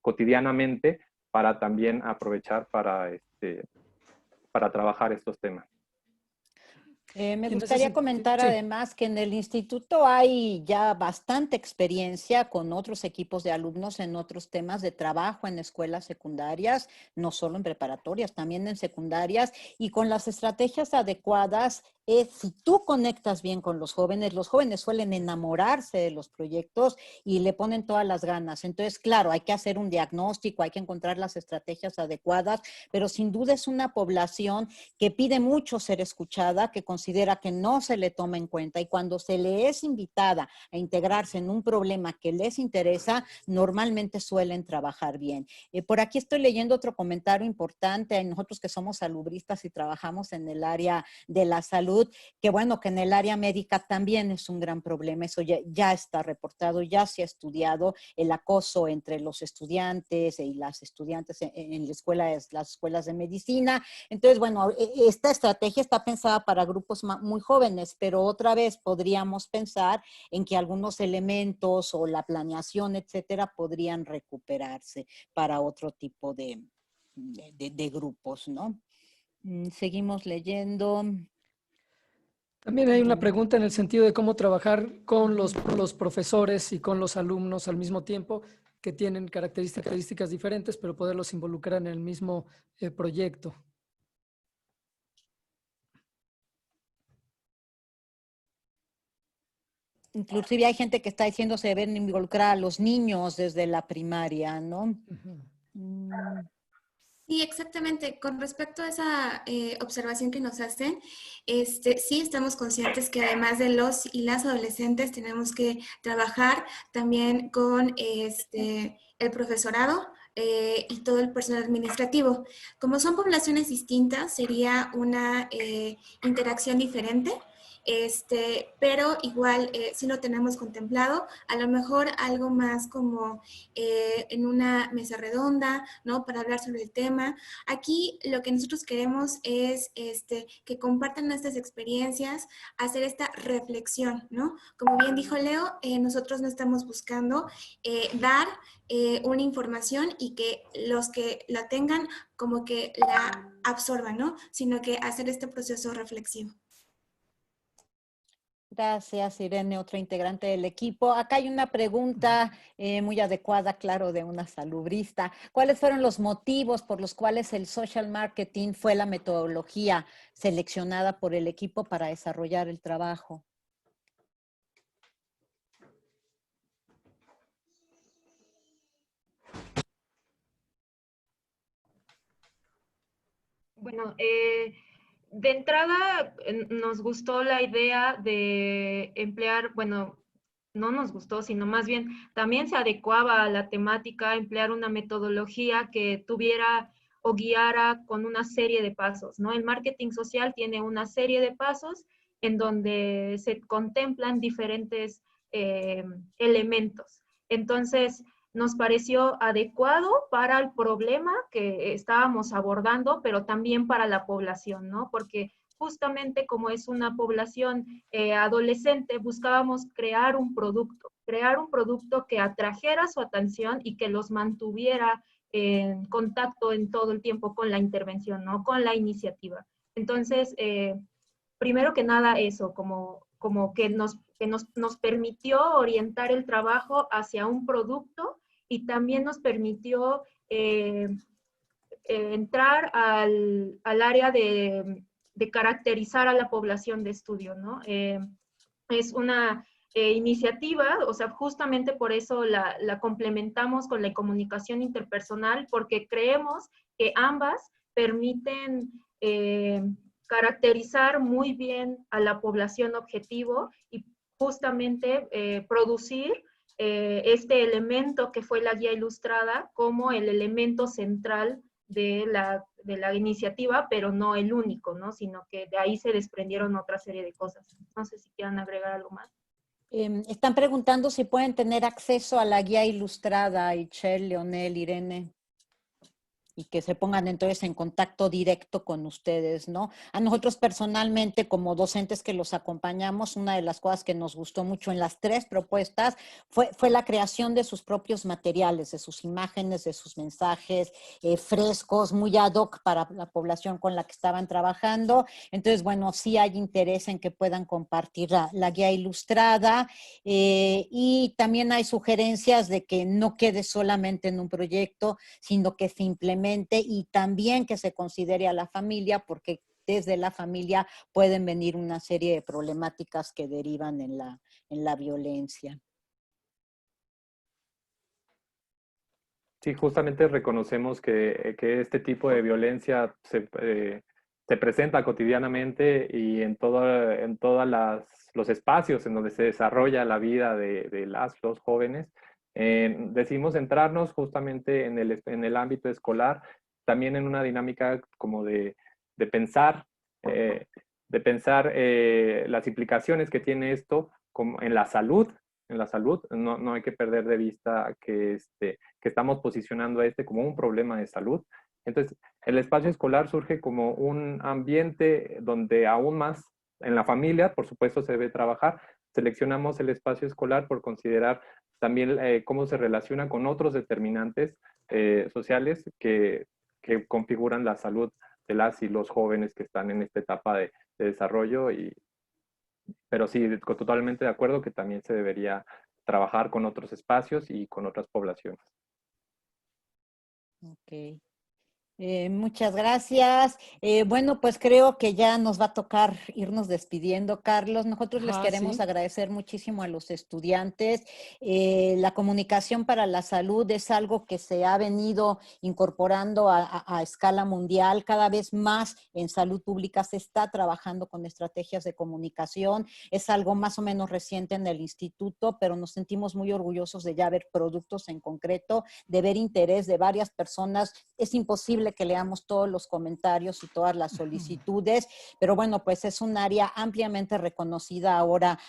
S9: cotidianamente para también aprovechar para trabajar estos temas.
S2: Me gustaría comentar además que en el instituto hay ya bastante experiencia con otros equipos de alumnos en otros temas de trabajo en escuelas secundarias, no solo en preparatorias, también en secundarias, y con las estrategias adecuadas. Si tú conectas bien con los jóvenes suelen enamorarse de los proyectos y le ponen todas las ganas. Entonces, claro, hay que hacer un diagnóstico, hay que encontrar las estrategias adecuadas, pero sin duda es una población que pide mucho ser escuchada, que considera que no se le toma en cuenta, y cuando se le es invitada a integrarse en un problema que les interesa, normalmente suelen trabajar bien. Por aquí estoy leyendo otro comentario importante. Nosotros que somos salubristas y trabajamos en el área de la salud, que bueno, que en el área médica también es un gran problema. Eso ya está reportado, ya se ha estudiado, el acoso entre los estudiantes y las estudiantes en las escuelas de medicina. Entonces, bueno, esta estrategia está pensada para grupos muy jóvenes, pero otra vez podríamos pensar en que algunos elementos o la planeación, etcétera, podrían recuperarse para otro tipo de grupos, ¿no? Seguimos leyendo.
S3: También hay una pregunta en el sentido de cómo trabajar con los profesores y con los alumnos al mismo tiempo, que tienen características diferentes, pero poderlos involucrar en el mismo proyecto.
S2: Inclusive hay gente que está diciendo se deben involucrar a los niños desde la primaria, ¿no?
S10: Sí, exactamente. Con respecto a esa observación que nos hacen, sí estamos conscientes que además de los y las adolescentes tenemos que trabajar también con el profesorado y todo el personal administrativo. Como son poblaciones distintas, sería una interacción diferente. Pero igual sí lo tenemos contemplado, a lo mejor algo más como en una mesa redonda, ¿no? Para hablar sobre el tema. Aquí lo que nosotros queremos es que compartan nuestras experiencias, hacer esta reflexión, ¿no? Como bien dijo Leo, nosotros no estamos buscando dar una información y que los que la tengan como que la absorban, ¿no? Sino que hacer este proceso reflexivo.
S2: Gracias, Irene, otra integrante del equipo. Acá hay una pregunta muy adecuada, claro, de una salubrista. ¿Cuáles fueron los motivos por los cuales el social marketing fue la metodología seleccionada por el equipo para desarrollar el trabajo?
S8: Bueno, de entrada nos gustó la idea de emplear, bueno, no nos gustó, sino más bien también se adecuaba a la temática, emplear una metodología que tuviera o guiara con una serie de pasos, ¿no? El marketing social tiene una serie de pasos en donde se contemplan diferentes elementos. Entonces, nos pareció adecuado para el problema que estábamos abordando, pero también para la población, ¿no? Porque justamente como es una población adolescente, buscábamos crear un producto que atrajera su atención y que los mantuviera en contacto en todo el tiempo con la intervención, ¿no? Con la iniciativa. Entonces, primero que nada eso, como que nos permitió orientar el trabajo hacia un producto y también nos permitió entrar al área de caracterizar a la población de estudio, ¿no? Es una iniciativa, o sea, justamente por eso la complementamos con la comunicación interpersonal, porque creemos que ambas permiten caracterizar muy bien a la población objetivo y justamente producir este elemento que fue la guía ilustrada como el elemento central de la iniciativa, pero no el único, ¿no? Sino que de ahí se desprendieron otra serie de cosas. No sé si quieran agregar algo más.
S2: Están preguntando si pueden tener acceso a la guía ilustrada, Itchel, Leonel, Irene, y que se pongan entonces en contacto directo con ustedes, ¿no? A nosotros personalmente, como docentes que los acompañamos, una de las cosas que nos gustó mucho en las 3 propuestas fue la creación de sus propios materiales, de sus imágenes, de sus mensajes frescos, muy ad hoc para la población con la que estaban trabajando. Entonces, bueno, sí hay interés en que puedan compartir la guía ilustrada y también hay sugerencias de que no quede solamente en un proyecto, sino que se implemente y también que se considere a la familia, porque desde la familia pueden venir una serie de problemáticas que derivan en la violencia.
S9: Sí, justamente reconocemos que este tipo de violencia se presenta cotidianamente y en todos los espacios en donde se desarrolla la vida de los jóvenes. Decidimos centrarnos justamente en el ámbito escolar, también en una dinámica como de pensar, las implicaciones que tiene esto como en la salud. No hay que perder de vista que estamos posicionando a como un problema de salud. Entonces, el espacio escolar surge como un ambiente donde aún más en la familia, por supuesto, se debe trabajar. Seleccionamos el espacio escolar por considerar también cómo se relaciona con otros determinantes sociales que configuran la salud de las y los jóvenes que están en esta etapa de desarrollo. Pero sí, totalmente de acuerdo que también se debería trabajar con otros espacios y con otras poblaciones.
S2: Ok. Muchas gracias. Bueno, pues creo que ya nos va a tocar irnos despidiendo, Carlos. Nosotros les queremos
S3: sí.
S2: agradecer muchísimo a los estudiantes. La comunicación para la salud es algo que se ha venido incorporando a escala mundial. Cada vez más en salud pública se está trabajando con estrategias de comunicación. Es algo más o menos reciente en el instituto, pero nos sentimos muy orgullosos de ya ver productos en concreto, de ver interés de varias personas. Es imposible que leamos todos los comentarios y todas las solicitudes, pero bueno, pues es un área ampliamente reconocida ahora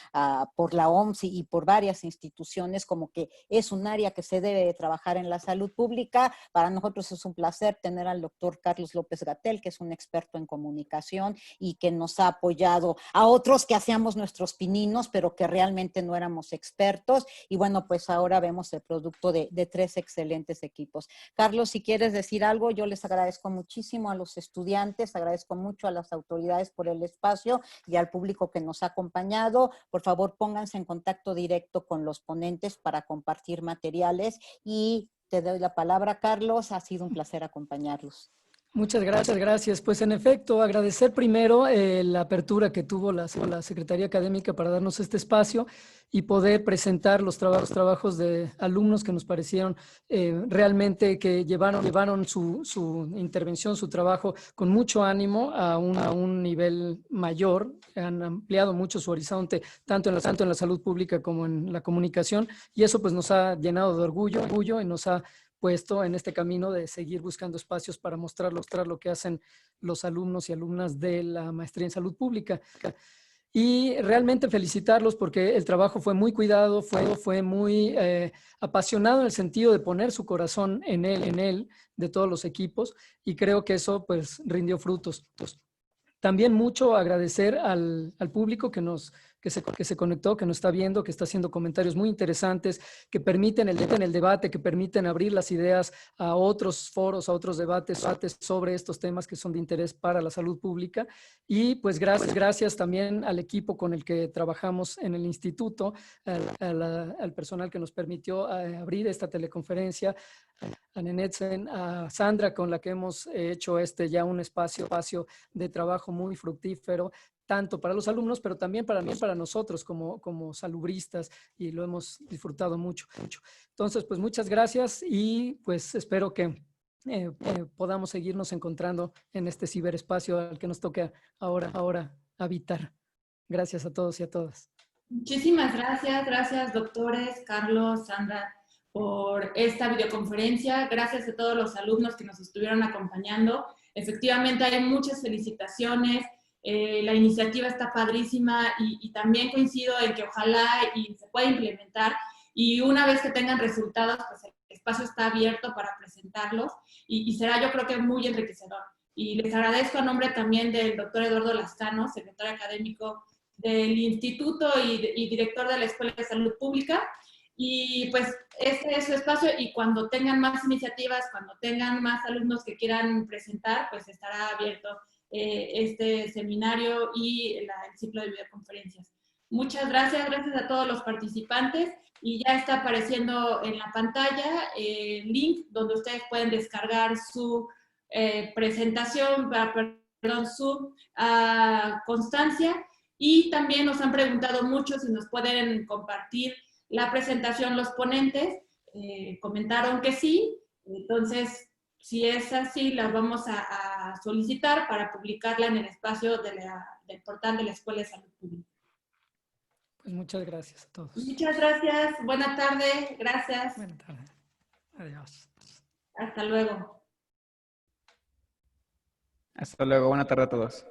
S2: por la OMS y por varias instituciones, como que es un área que se debe de trabajar en la salud pública. Para nosotros es un placer tener al doctor Carlos López-Gatell, que es un experto en comunicación y que nos ha apoyado a otros que hacíamos nuestros pininos, pero que realmente no éramos expertos. Y bueno, pues ahora vemos el producto de 3 excelentes equipos. Carlos, si quieres decir algo, yo les agradezco muchísimo a los estudiantes, agradezco mucho a las autoridades por el espacio y al público que nos ha acompañado. Por favor, pónganse en contacto directo con los ponentes para compartir materiales y te doy la palabra, Carlos. Ha sido un placer acompañarlos.
S3: Muchas gracias. Pues en efecto, agradecer primero la apertura que tuvo la Secretaría Académica para darnos este espacio y poder presentar los trabajos de alumnos que nos parecieron realmente que llevaron su intervención, su trabajo con mucho ánimo a un nivel mayor. Han ampliado mucho su horizonte, tanto en la salud pública como en la comunicación, y eso pues nos ha llenado de orgullo y nos ha puesto en este camino de seguir buscando espacios para mostrar lo que hacen los alumnos y alumnas de la maestría en salud pública. Y realmente felicitarlos porque el trabajo fue muy cuidado, fue muy apasionado en el sentido de poner su corazón en él, de todos los equipos, y creo que eso pues rindió frutos. También mucho agradecer al público que se conectó, que nos está viendo, que está haciendo comentarios muy interesantes, que permiten el debate, que permiten abrir las ideas a otros foros, a otros debates sobre estos temas que son de interés para la salud pública. Y pues gracias también al equipo con el que trabajamos en el instituto, al personal que nos permitió abrir esta teleconferencia, a Nenetzen, a Sandra, con la que hemos hecho ya un espacio de trabajo muy fructífero, tanto para los alumnos, pero también para nosotros como salubristas, y lo hemos disfrutado mucho. Entonces, pues muchas gracias y pues espero que podamos seguirnos encontrando en este ciberespacio al que nos toca ahora habitar. Gracias a todos y a todas.
S1: Muchísimas gracias doctores, Carlos, Sandra, por esta videoconferencia. Gracias a todos los alumnos que nos estuvieron acompañando. Efectivamente, hay muchas felicitaciones. La iniciativa está padrísima y también coincido en que ojalá y se pueda implementar. Y una vez que tengan resultados, pues el espacio está abierto para presentarlos y será, yo creo que muy enriquecedor. Y les agradezco a nombre también del doctor Eduardo Lascano, secretario académico del Instituto y director de la Escuela de Salud Pública. Y pues este es su espacio y cuando tengan más iniciativas, cuando tengan más alumnos que quieran presentar, pues estará abierto este seminario y el ciclo de videoconferencias. Muchas gracias, gracias a todos los participantes y ya está apareciendo en la pantalla el link donde ustedes pueden descargar su presentación, perdón, su constancia, y también nos han preguntado mucho si nos pueden compartir la presentación los ponentes. Comentaron que sí, entonces si es así la vamos a solicitar para publicarla en el espacio del portal de la Escuela de Salud Pública.
S3: Pues muchas gracias a todos.
S1: Muchas gracias, buena tarde, gracias.
S3: Buena tarde. Adiós.
S1: Hasta luego.
S4: Hasta luego, buena tarde a todos.